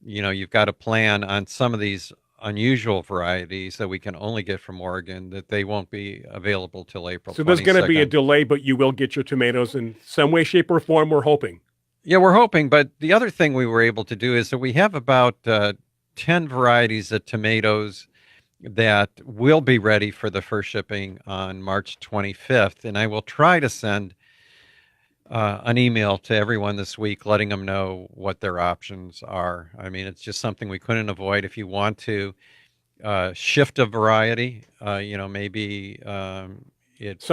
[SPEAKER 11] you've got a plan on some of these unusual varieties that we can only get from Oregon, that they won't be available till April 22nd.
[SPEAKER 10] So there's going to be a delay, but you will get your tomatoes in some way, shape, or form, we're hoping.
[SPEAKER 11] Yeah, we're hoping. But the other thing we were able to do is that we have about 10 varieties of tomatoes that will be ready for the first shipping on March 25th. And I will try to send an email to everyone this week letting them know what their options are. I mean, it's just something we couldn't avoid. If you want to shift a variety, maybe it's